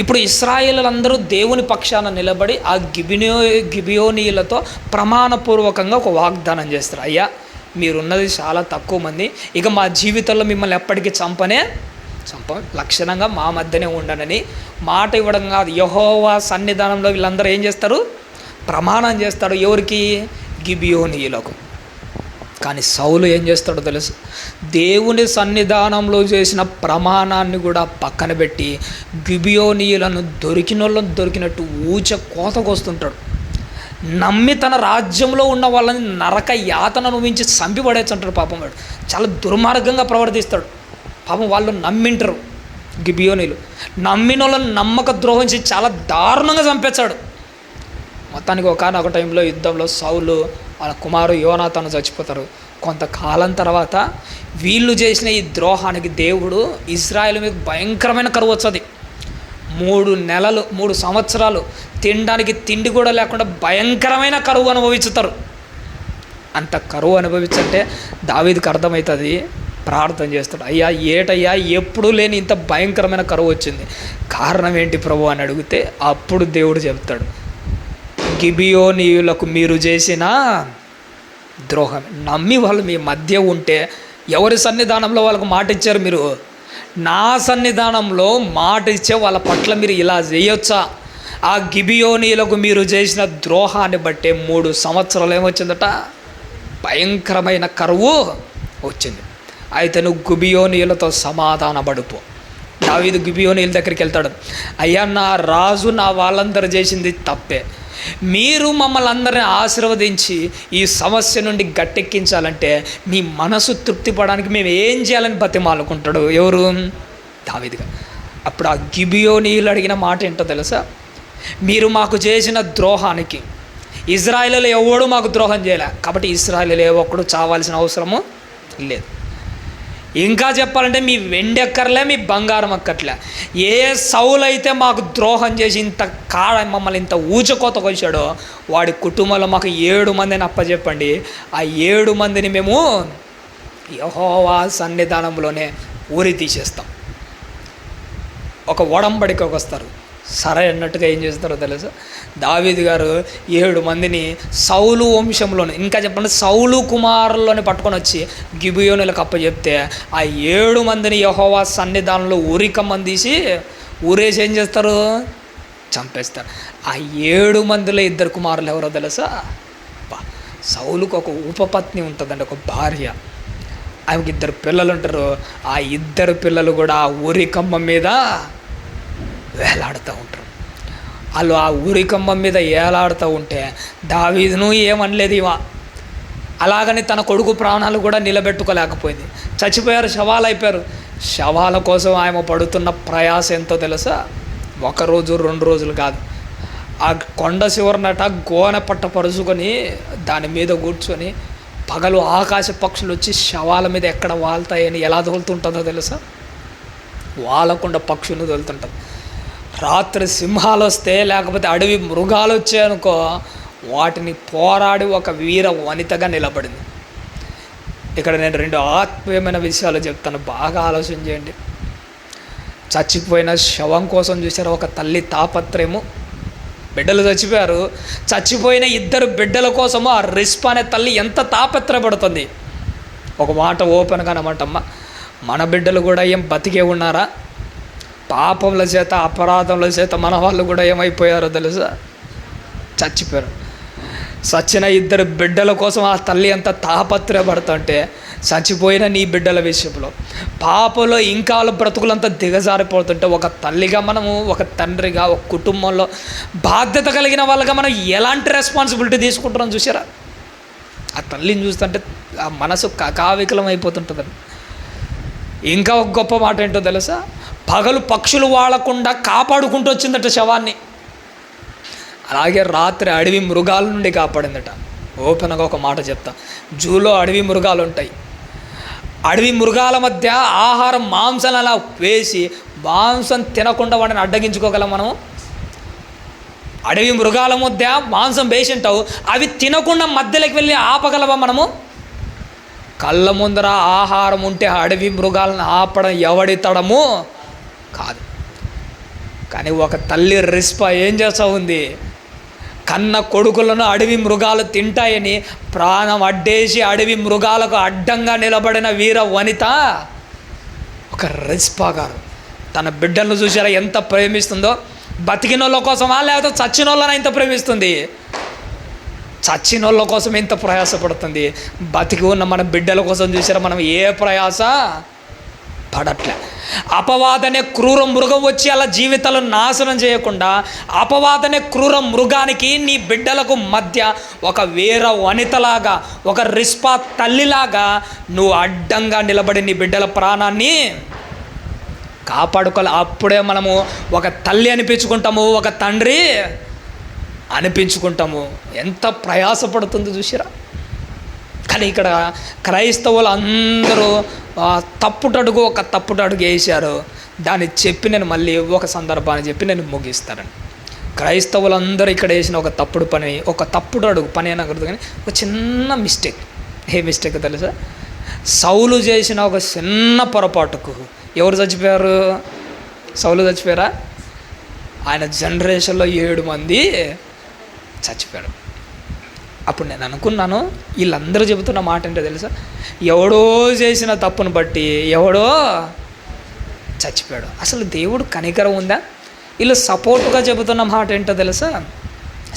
ఇప్పుడు ఇశ్రాయేలులందరూ దేవుని పక్షాన నిలబడి ఆ గిబియోనీయులతో ప్రమాణపూర్వకంగా ఒక వాగ్దానం చేస్తారు. అయ్యా, మీరున్నది చాలా తక్కువ మంది, ఇక మా జీవితంలో మిమ్మల్ని ఎప్పటికీ చంపం, లక్షణంగా మా మధ్యనే ఉండనని మాట ఇవ్వడం కాదు, యెహోవా సన్నిధానంలో వీళ్ళందరూ ఏం చేస్తారు? ప్రమాణం చేస్తాడు. ఎవరికి? గిబియోనీయులకు. కానీ సౌలు ఏం చేస్తాడో తెలుసు? దేవుని సన్నిధానంలో చేసిన ప్రమాణాన్ని కూడా పక్కన పెట్టి గిబియోనీయులను దొరికినట్టు కోతకొస్తుంటాడు. నమ్మి తన రాజ్యంలో ఉన్న వాళ్ళని నరక యాతన అనుభవించి చంపి పడేస్తుంటాడు. పాపం వాడు చాలా దుర్మార్గంగా ప్రవర్తిస్తాడు. పాపం వాళ్ళు నమ్మింటారు. గిబియోనీయులు నమ్మిన వాళ్ళని నమ్మక ద్రోహించి చాలా దారుణంగా చంపేశాడు. మొత్తానికి ఒక టైంలో యుద్ధంలో సౌలు వాళ్ళ కుమారు యోనాతాను చచ్చిపోతారు. కొంతకాలం తర్వాత వీళ్ళు చేసిన ఈ ద్రోహానికి దేవుడు ఇశ్రాయేలు మీద భయంకరమైన కరువు వస్తుంది. 3 సంవత్సరాలు తినడానికి తిండి కూడా లేకుండా భయంకరమైన కరువు అనుభవించుతారు. అంత కరువు అనుభవించంటే దావీదుకి అర్థమవుతుంది. ప్రార్థన చేస్తాడు, అయ్యా ఎప్పుడూ లేని ఇంత భయంకరమైన కరువు వచ్చింది, కారణం ఏంటి ప్రభు అని అడిగితే అప్పుడు దేవుడు చెప్తాడు, గిబియోనీయులకు మీరు చేసిన ద్రోహం. నమ్మి వాళ్ళు మీ మధ్య ఉంటే ఎవరి సన్నిధానంలో వాళ్ళకు మాట ఇచ్చారు? మీరు నా సన్నిధానంలో మాట ఇచ్చే వాళ్ళ పట్ల మీరు ఇలా చేయొచ్చా? ఆ గిబియోనీయులకు మీరు చేసిన ద్రోహాన్ని బట్టే 3 సంవత్సరాలు ఏమొచ్చిందట? భయంకరమైన కరువు వచ్చింది. అయితే నువ్వు గిబియోనీయులతో సమాధానపడుపో. దావీదు గిబియోనీయుల దగ్గరికి వెళ్తాడు, అయ్యా, నా రాజు నా వాళ్ళందరూ చేసింది తప్పే, మీరు మమ్మల్ని అందరినీ ఆశీర్వదించి ఈ సమస్య నుండి గట్టెక్కించాలంటే మీ మనసు తృప్తిపడడానికి మేము ఏం చేయాలని బతిమాలుకుంటాడు. ఎవరు? దావీదుగా. అప్పుడు ఆ గిబియోనీయులు అడిగిన మాట ఏంటో తెలుసా? మీరు మాకు చేసిన ద్రోహానికి ఇశ్రాయేలులో ఎవడు మాకు ద్రోహం చేయలే, కాబట్టి ఇశ్రాయేలులో ఏ ఒక్కడు చావాల్సిన అవసరము లేదు. ఇంకా చెప్పాలంటే మీ వెండి అక్కర్లే, మీ బంగారం అక్కర్లే, ఏ సౌలు అయితే మాకు ద్రోహం చేసి ఇంత మమ్మల్ని ఇంత ఊచకోతకు వచ్చాడో వాడి కుటుంబంలో మాకు 7 మందిని అప్పచెప్పండి. ఆ 7 మందిని మేము యెహోవా సన్నిధానంలోనే ఊరి తీసేస్తాం. ఒక ఒడంబడికకు వస్తారు. సరే అన్నట్టుగా ఏం చేస్తారో తెలుసా? దావీదు గారు 7 మందిని సౌలు వంశంలోనే, ఇంకా చెప్పండి సౌలు కుమారుల్లోనే పట్టుకొని వచ్చి గిబియోనులకు అప్పచెప్తే ఆ 7 మందిని యెహోవా సన్నిధానంలో ఊరికమ్మని తీసి ఊరేసి ఏం చేస్తారు? చంపేస్తారు. ఆ 7 మందిలో 2 కుమారులు ఎవరో తెలుసా? సౌలుకు ఒక ఉపపత్ని ఉంటుందండి, ఒక భార్య. ఆమెకి 2 పిల్లలు ఉంటారు. ఆ 2 పిల్లలు కూడా ఆ ఉరి కంబం మీద వేలాడుతూ ఉంటారు. వాళ్ళు ఆ ఉరి కంబం మీద వేలాడుతూ ఉంటే దావీదును ఏమనలేదు ఇవా. అలాగని తన కొడుకు ప్రాణాలు కూడా నిలబెట్టుకోలేకపోయింది. చచ్చిపోయారు, శవాలు అయిపోయారు. శవాల కోసం ఆమె పడుతున్న ప్రయాస ఎంతో తెలుసా? 1 రోజు 2 రోజులు కాదు. ఆ కొండ చివరనట గోనె పట్ట పరుచుకొని దాని మీద కూర్చొని పగలు ఆకాశ పక్షులు వచ్చి శవాల మీద ఎక్కడ వాళ్తాయని ఎలా తోలుతుంటుందో తెలుసా? వాలకుండా పక్షులు తోలుతుంటుంది. రాత్రి సింహాలు వస్తే, లేకపోతే అడవి మృగాలు వచ్చాయనుకో, వాటిని పోరాడి ఒక వీర వనితగా నిలబడింది. ఇక్కడ నేను 2 ఆత్మీయమైన విషయాలు చెప్తాను, బాగా ఆలోచన చేయండి. చచ్చిపోయిన శవం కోసం చూసారు ఒక తల్లి తాపత్రయము. బిడ్డలు చచ్చిపోయారు, చచ్చిపోయిన 2 బిడ్డల కోసము ఆ రిస్పా అనే తల్లి ఎంత తాపత్రయపడుతుంది. ఒక మాట ఓపెన్గా అనమాటమ్మ, మన బిడ్డలు కూడా ఏం బతికే ఉన్నారా? పాపముల చేత, అపరాధముల చేత మన వాళ్ళు కూడా ఏమైపోయారో తెలుసా? చచ్చిపోయారు. చచ్చిన 2 బిడ్డల కోసం ఆ తల్లి ఎంత తాపత్రయపడుతుంటే, చచ్చిపోయిన నీ బిడ్డల విషయంలో పాపలో ఇంకా వాళ్ళ బ్రతుకులంతా దిగజారిపోతుంటే, ఒక తల్లిగా మనము, ఒక తండ్రిగా, ఒక కుటుంబంలో బాధ్యత కలిగిన వాళ్ళగా మనం ఎలాంటి రెస్పాన్సిబిలిటీ తీసుకుంటున్నాం చూసారా? ఆ తల్లిని చూస్తుంటే ఆ మనసు కకావికలం అయిపోతుంటుంది. ఇంకా ఒక గొప్ప మాట ఏంటో తెలుసా? పగలు పక్షులు వాడకుండా కాపాడుకుంటూ వచ్చిందట శవాన్ని. అలాగే రాత్రి అడవి మృగాల నుండి కాపాడిందట. ఓపెన్గా ఒక మాట చెప్తా, జూలో అడవి మృగాలు ఉంటాయి. అడవి మృగాల మధ్య ఆహారం మాంసం అలా వేసి మాంసం తినకుండా వాడిని అడ్డగించుకోగలం మనము? అడవి మృగాల మధ్య మాంసం వేసి ఉంటావు, అవి తినకుండా మధ్యలోకి వెళ్ళి ఆపగలవా మనము? కళ్ళ ముందర ఆహారం ఉంటే అడవి మృగాలను ఆపడం ఎవడి తడము కాదు. కానీ ఒక తల్లి రిస్పా ఏం చేస్తూ ఉంది? కన్న కొడుకులను అడవి మృగాలు తింటాయని ప్రాణం అడ్డేసి అడవి మృగాలకు అడ్డంగా నిలబడిన వీర వనిత ఒక రిస్పా గారు. తన బిడ్డలను చూసారా ఎంత ప్రేమిస్తుందో? బతికినోళ్ళ కోసమా, లేకపోతే చచ్చినోళ్ళని ఎంత ప్రేమిస్తుంది? చచ్చినోళ్ళ కోసం ఎంత ప్రయాసపడుతుంది. బతికి ఉన్న మన బిడ్డల కోసం చూసారా మనం ఏ ప్రయాస పడట్లే. అపవాదనే క్రూర మృగం వచ్చి అలా జీవితాలను నాశనం చేయకుండా, అపవాదనే క్రూర మృగానికి నీ బిడ్డలకు మధ్య ఒక వీర వనితలాగా, ఒక రిస్పా తల్లిలాగా నువ్వు అడ్డంగా నిలబడి నీ బిడ్డల ప్రాణాన్ని కాపాడుకోవాలి. అప్పుడే మనము ఒక తల్లి అనిపించుకుంటాము, ఒక తండ్రి అనిపించుకుంటాము. ఎంత ప్రయాసపడుతుందో చూసిరా. కానీ ఇక్కడ క్రైస్తవులు అందరూ తప్పుటడుగు ఒక తప్పుటడుగు వేశారు. దాన్ని చెప్పి నేను మళ్ళీ ఒక సందర్భాన్ని చెప్పి నేను ముగిస్తాను. క్రైస్తవులందరూ ఇక్కడ వేసిన ఒక తప్పుడు పని, ఒక తప్పుడు అడుగు పని అనకూడదు, కానీ ఒక చిన్న మిస్టేక్. ఏ మిస్టేక్ తెలుసా? సౌలు చేసిన ఒక చిన్న పొరపాటుకు ఎవరు చచ్చిపోయారు? సౌలు చచ్చిపోయారా? ఆయన జనరేషన్లో 7 మంది చచ్చిపోయారు. అప్పుడు నేను అనుకున్నాను, వీళ్ళందరూ చెబుతున్న మాట ఏంటో తెలుసా? ఎవడో చేసిన తప్పును బట్టి ఎవడో చచ్చిపోయాడు. అసలు దేవుడు కనికరం ఉందా? వీళ్ళు సపోర్టుగా చెబుతున్న మాట ఏంటో తెలుసా?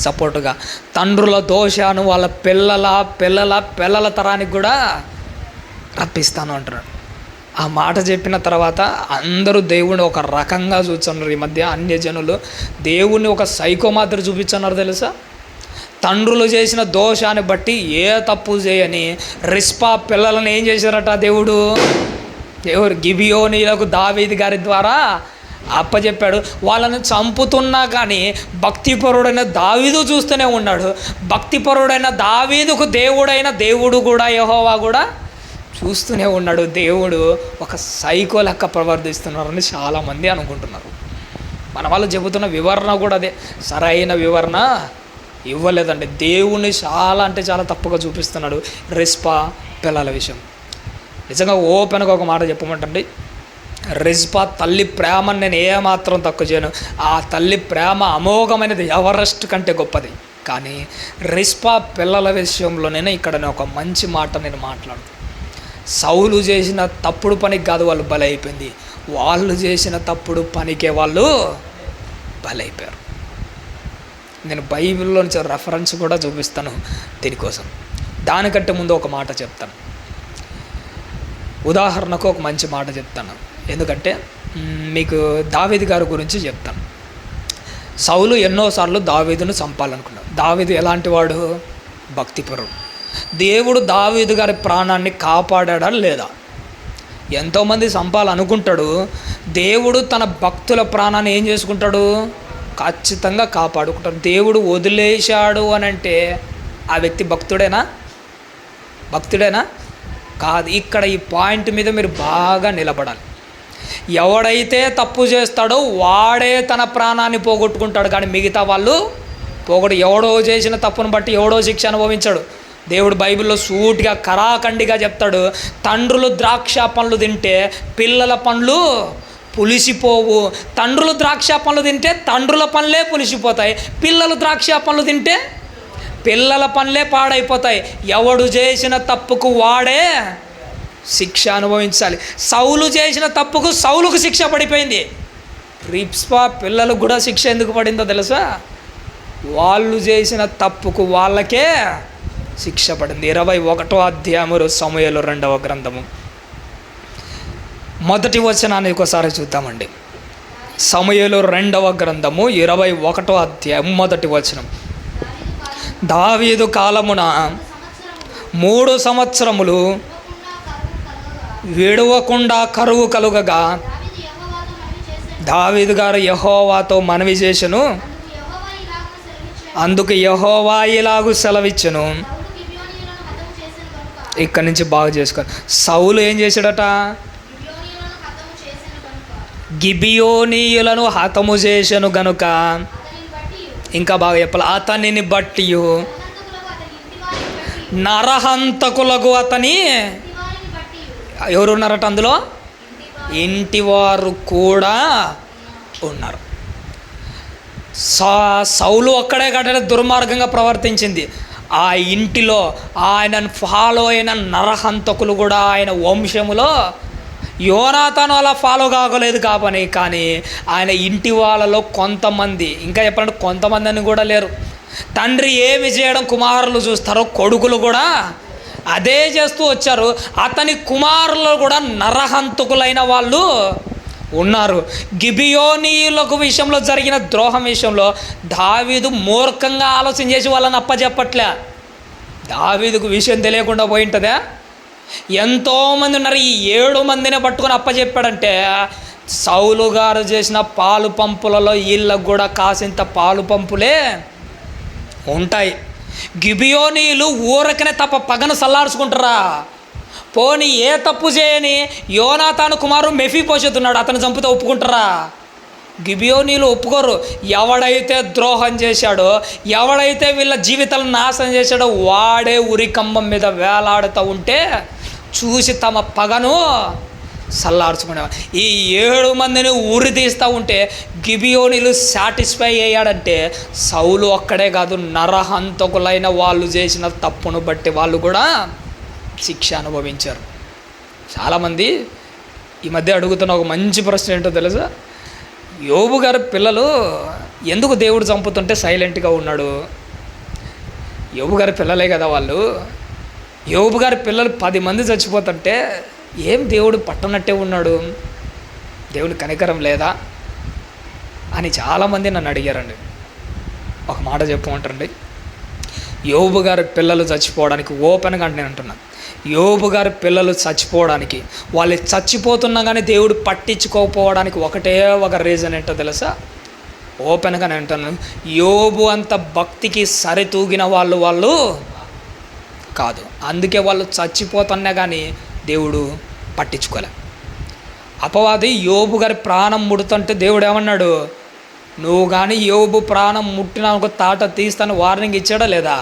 సపోర్టుగా తండ్రుల దోషాను వాళ్ళ పిల్లల తరానికి కూడా రప్పిస్తాను అంటున్నాడు. ఆ మాట చెప్పిన తర్వాత అందరూ దేవుడిని ఒక రకంగా చూస్తున్నారు. ఈ మధ్య అన్యజనులు దేవుణ్ణి ఒక సైకో మాదిరి చూపించున్నారు తెలుసా? తండ్రులు చేసిన దోషాన్ని బట్టి ఏ తప్పు చేయని రిస్పా పిల్లలను ఏం చేశారట దేవుడు? గిబియోనీలకు దావీదు గారి ద్వారా అప్పచెప్పాడు. వాళ్ళని చంపుతున్నా కానీ భక్తిపరుడైన దావీదు చూస్తూనే ఉన్నాడు. భక్తిపరుడైన దావీదుకు దేవుడు కూడా యెహోవా కూడా చూస్తూనే ఉన్నాడు. దేవుడు ఒక సైకో లెక్క ప్రవర్తిస్తున్నారని చాలామంది అనుకుంటున్నారు. మన వాళ్ళు చెబుతున్న వివరణ కూడా అదే, సరైన వివరణ ఇవ్వలేదండి. దేవుణ్ణి చాలా అంటే చాలా తప్పుగా చూపిస్తున్నాడు రిస్పా పిల్లల విషయం. నిజంగా ఓపెన్గా ఒక మాట చెప్పమంటండి, రిస్పా తల్లి ప్రేమని నేను ఏమాత్రం తక్కువ చేయను. ఆ తల్లి ప్రేమ అమోఘమైనది, ఎవరెస్ట్ కంటే గొప్పది. కానీ రిస్పా పిల్లల విషయంలోనే ఇక్కడ నేను ఒక మంచి మాట నేను మాట్లాడుతాను. సౌలు చేసిన తప్పుడు పనికి కాదు వాళ్ళు బలైపోయింది, వాళ్ళు చేసిన తప్పుడు పనికే వాళ్ళు బలైపోయారు. నేను బైబిల్లో నుంచి రెఫరెన్స్ కూడా చూపిస్తాను దీనికోసం. దానికంటే ముందు ఒక మాట చెప్తాను. ఉదాహరణకు ఒక మంచి మాట చెప్తాను, ఎందుకంటే మీకు దావీదు గారి గురించి చెప్తాను. సౌలు ఎన్నోసార్లు దావీదును చంపాలనుకున్నాడు. దావీదు ఎలాంటి వాడు? భక్తిపరుడు. దేవుడు దావీదు గారి ప్రాణాన్ని కాపాడా లేదా? ఎంతోమంది చంపాలనుకుంటాడు, దేవుడు తన భక్తుల ప్రాణాన్ని ఏం చేసుకుంటాడు? ఖచ్చితంగా కాపాడుకుంటాడు. దేవుడు వదిలేశాడు అని అంటే ఆ వ్యక్తి భక్తుడేనా? కాదు. ఇక్కడ ఈ పాయింట్ మీద మీరు బాగా నిలబడాలి. ఎవడైతే తప్పు చేస్తాడో వాడే తన ప్రాణాన్ని పోగొట్టుకుంటాడు, కానీ మిగతా వాళ్ళు ఎవడో చేసిన తప్పును బట్టి ఎవడో శిక్ష అనుభవించాడు. దేవుడు బైబిల్లో సూటిగా కరాఖండిగా చెప్తాడు, తండ్రులు ద్రాక్ష పండ్లు తింటే పిల్లల పండ్లు పులిసిపోవు. తండ్రులు ద్రాక్ష పండ్లు తింటే తండ్రుల పండ్లే పులిసిపోతాయి, పిల్లలు ద్రాక్ష పండ్లు తింటే పిల్లల పండ్లే పాడైపోతాయి. ఎవడు చేసిన తప్పుకు వాడే శిక్ష అనుభవించాలి. సౌలు చేసిన తప్పుకు సౌలుకు శిక్ష పడిపోయింది. రిప్స్పా పిల్లలకు కూడా శిక్ష ఎందుకు పడిందో తెలుసా? వాళ్ళు చేసిన తప్పుకు వాళ్ళకే శిక్ష పడింది. 21వ అధ్యాయము సమూయేలు 2వ గ్రంథము 1వ వచనాన్ని ఒకసారి చూద్దామండి. సమూయేలు 2వ గ్రంథము 21వ అధ్యాయం 1వ వచనం. దావీదు కాలమున 3 సంవత్సరములు విడవకుండా కరువు కలుగగా దావీదు గారు యెహోవాతో మనవి చేసెను. అందుకు యెహోవా ఇలాగు సెలవిచ్చెను. ఇక్కడి నుంచి బాగా చేసుకో. సౌలు ఏం చేశాడట? గిబియోనీయులను హతము చేసెను గనుక, ఇంకా బాగా చెప్పాలి, అతనిని బట్టి నరహంతకులకు అతని ఎవరున్నారట అందులో? ఇంటివారు కూడా ఉన్నారు. సౌలు ఒక్కడే కట్టే దుర్మార్గంగా ప్రవర్తించింది. ఆ ఇంటిలో ఆయనను ఫాలో అయిన నరహంతకులు కూడా ఆయన వంశములో, యోనాతాను అలా ఫాలో కాగలేదు కానీ ఆయన ఇంటి వాళ్ళలో కొంతమంది, ఇంకా చెప్పాలంటే కొంతమంది అని కూడా లేరు. తండ్రి ఏమి చేయడం కుమారులు చూస్తారో కొడుకులు కూడా అదే చేస్తూ వచ్చారు. అతని కుమారులు కూడా నరహంతకులైన వాళ్ళు ఉన్నారు. గిబియోనీయులకు విషయంలో జరిగిన ద్రోహం విషయంలో దావీదు మూర్ఖంగా ఆలోచన చేసి వాళ్ళని అప్పచెప్పట్లే. దావీదుకు విషయం తెలియకుండా పోయి ఉంటుందా? ఎంతోమంది ఉన్నారు. ఈ 7 మందిని పట్టుకొని అప్పచెప్పాడంటే సౌలు గారు చేసిన పాలు పంపులలో వీళ్ళకు కూడా కాసింత పాలు పంపులే ఉంటాయి. గిబియోనీయులు ఊరకనే తప్ప పగను సల్లార్చుకుంటారా? పోనీ ఏ తప్పు చేయని యోనాతాను కుమారు మెఫీబోషెతున్నాడు, అతను చంపితే ఒప్పుకుంటారా? గిబియోనీయులు ఒప్పుకోరు. ఎవడైతే ద్రోహం చేశాడో, ఎవడైతే వీళ్ళ జీవితాలను నాశనం చేశాడో వాడే ఉరికంబం మీద వేలాడుతూ ఉంటే చూసి తమ పగను సల్లార్చుకునేవాడు. ఈ 7 మందిని ఉరి తీస్తూ ఉంటే గిబియోనీలు సాటిస్ఫై అయ్యాడంటే సౌలు ఒక్కడే కాదు, నరహంతకులైన వాళ్ళు చేసిన తప్పును బట్టి వాళ్ళు కూడా శిక్ష అనుభవించారు. చాలామంది ఈ మధ్య అడుగుతున్న ఒక మంచి ప్రశ్న ఏంటో తెలుసా? యోబు గారి పిల్లలు ఎందుకు దేవుడు చంపుతుంటే సైలెంట్గా ఉన్నాడు? యోబు గారి పిల్లలే కదా వాళ్ళు. యోబు గారి పిల్లలు 10 మంది చచ్చిపోతుంటే ఏం దేవుడు పట్టనట్టే ఉన్నాడు? దేవుడు కనికరం లేదా అని చాలామంది నన్ను అడిగారండి. ఒక మాట చెప్పమంటారండి, యోబు గారి పిల్లలు చచ్చిపోవడానికి ఓపెన్గా అంటే నేను అంటున్నాను, యోబు గారి పిల్లలు చచ్చిపోవడానికి, వాళ్ళు చచ్చిపోతున్నా కానీ దేవుడు పట్టించుకోకపోవడానికి ఒకటే ఒక రీజన్ ఏంటో తెలుసా? ఓపెన్గా నేను అంటున్నాను, యోబు అంత భక్తికి సరితూగిన వాళ్ళు కాదు. అందుకే వాళ్ళు చచ్చిపోతున్నా కానీ దేవుడు పట్టించుకోలే. అపవాది యోబు గారి ప్రాణం ముడుతుంటే దేవుడు ఏమన్నాడు? నువ్వు కానీ యోబు ప్రాణం ముట్టిన ఒక తాట తీస్తాను వార్నింగ్ ఇచ్చాడా లేదా?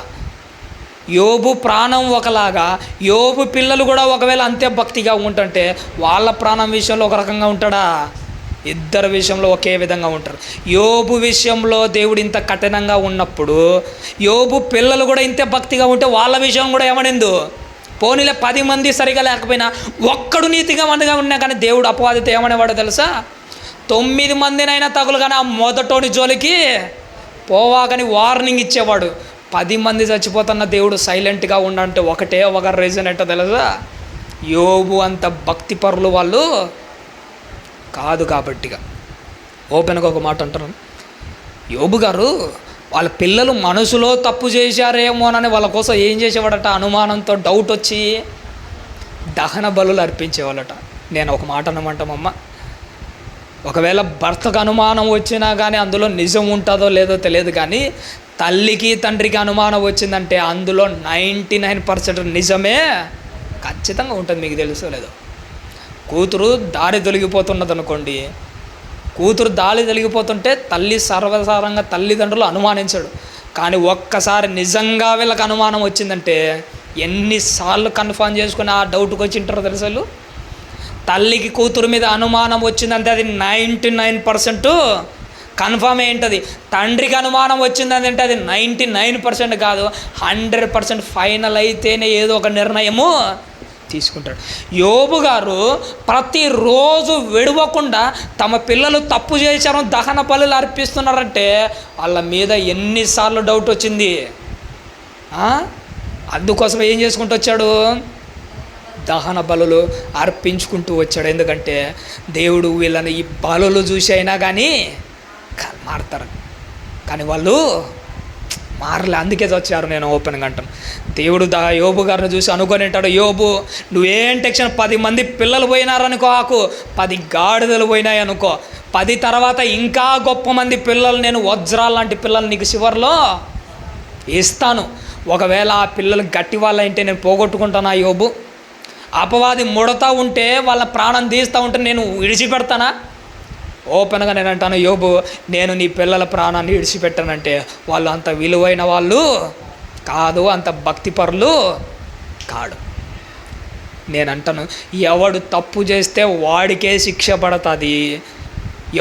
యోబు ప్రాణం ఒకలాగా, యోబు పిల్లలు కూడా ఒకవేళ అంతే భక్తిగా ఉంటుంటే వాళ్ళ ప్రాణం విషయంలో ఒక రకంగా ఉంటాడా? ఇద్దరు విషయంలో ఒకే విధంగా ఉంటారు. యోబు విషయంలో దేవుడు ఇంత కఠినంగా ఉన్నప్పుడు యోబు పిల్లలు కూడా ఇంతే భక్తిగా ఉంటే వాళ్ళ విషయం కూడా ఏమనిందు? పోనీలే 10 మంది సరిగా లేకపోయినా ఒక్కడు నీతిగా మందిగా ఉన్నా కానీ దేవుడు అపవాదితో ఏమనేవాడో తెలుసా? 9 మందినైనా తగులు కానీ ఆ మొదటోని జోలికి పోవాకని వార్నింగ్ ఇచ్చేవాడు. 10 మంది చచ్చిపోతున్న దేవుడు సైలెంట్గా ఉండంటే ఒకటే ఒక రీజన్ ఏంటో తెలుసా? యోబు అంత భక్తిపరులు వాళ్ళు కాదు కాబట్టిగా. ఓపెన్గా ఒక మాట అంటారు, యోబు గారు వాళ్ళ పిల్లలు మనసులో తప్పు చేశారేమోనని వాళ్ళ కోసం ఏం చేసేవాడట, అనుమానంతో డౌట్ వచ్చి దహన బలులు అర్పించేవాళ్ళట. నేను ఒక మాట అన్నమాటమమ్మ, ఒకవేళ భర్తకు అనుమానం వచ్చినా కానీ అందులో నిజం ఉంటుందో లేదో తెలియదు, కానీ తల్లికి తండ్రికి అనుమానం వచ్చిందంటే అందులో 99% నిజమే ఖచ్చితంగా ఉంటుంది. మీకు తెలుసో లేదో, కూతురు దారి తొలగిపోతున్నది అనుకోండి, కూతురు దారి తొలగిపోతుంటే తల్లి సర్వసాధారణంగా తల్లిదండ్రులు అనుమానించడు, కానీ ఒక్కసారి నిజంగా వీళ్ళకి అనుమానం వచ్చిందంటే ఎన్నిసార్లు కన్ఫర్మ్ చేసుకుని ఆ డౌట్కి వచ్చి ఉంటారో తెలుసు వాళ్ళు. తల్లికి కూతురు మీద అనుమానం వచ్చిందంటే అది 99% కన్ఫర్మ్ ఏంటది. తండ్రికి అనుమానం వచ్చిందంటే అది 99% కాదు, 100% ఫైనల్ అయితేనే ఏదో ఒక నిర్ణయము తీసుకుంటాడు. యోబు గారు ప్రతిరోజు విడవకుండా తమ పిల్లలు తప్పు చేశారని దహన బలులు అర్పిస్తున్నారంటే వాళ్ళ మీద ఎన్నిసార్లు డౌట్ వచ్చింది. అందుకోసం ఏం చేసుకుంటూ వచ్చాడు, దహన బలులు అర్పించుకుంటూ వచ్చాడు. ఎందుకంటే దేవుడు వీళ్ళని ఈ బలులు చూసి అయినా కానీ మారుతారు, కానీ వాళ్ళు మారలే. అందుకే వచ్చారు. నేను ఓపెన్గా అంటాను, దేవుడు యోబు గారిని చూసి అనుకొని అంటాడు, యోబు నువ్వేం టెన్షన్, 10 మంది పిల్లలు పోయినారనుకో, 10 గాడిదలు పోయినాయి అనుకో, 10 తర్వాత ఇంకా గొప్ప మంది పిల్లలు, నేను వజ్రాలు లాంటి పిల్లలు నీకు చివరిలో ఇస్తాను. ఒకవేళ ఆ పిల్లలు గట్టి వాళ్ళంటే నేను పోగొట్టుకుంటానా యోబు? అపవాది ముడతా ఉంటే వాళ్ళ ప్రాణం తీస్తూ ఉంటే నేను విడిచిపెడతానా? ఓపెన్గా నేను అంటాను, యోబు నేను నీ పిల్లల ప్రాణాన్ని విడిచిపెట్టానంటే వాళ్ళు అంత విలువైన వాళ్ళు కాదు, అంత భక్తిపరులు కాడు. నేను అంటాను, ఎవడు తప్పు చేస్తే వాడికే శిక్ష పడుతుంది,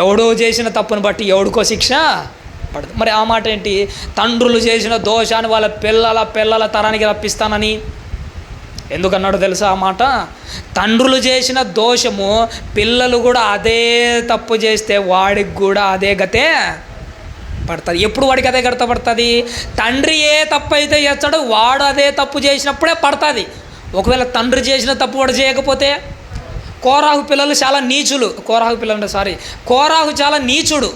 ఎవడో చేసిన తప్పును బట్టి ఎవడికో శిక్ష పడదు. మరి ఆ మాట ఏంటి, తండ్రులు చేసిన దోషాన్ని వాళ్ళ పిల్లల తరానికి రప్పిస్తానని ఎందుకన్నాడు తెలుసా ఆ మాట? తండ్రులు చేసిన దోషము పిల్లలు కూడా అదే తప్పు చేస్తే వాడికి కూడా అదే గతే పడుతుంది. ఎప్పుడు వాడికి అదే గత పడుతుంది? తండ్రి ఏ తప్పు అయితే చేస్తాడో వాడు అదే తప్పు చేసినప్పుడే పడుతుంది. ఒకవేళ తండ్రి చేసిన తప్పు వాడు చేయకపోతే, కోరాహు పిల్లలు చాలా నీచులు, కోరాహు చాలా నీచుడు,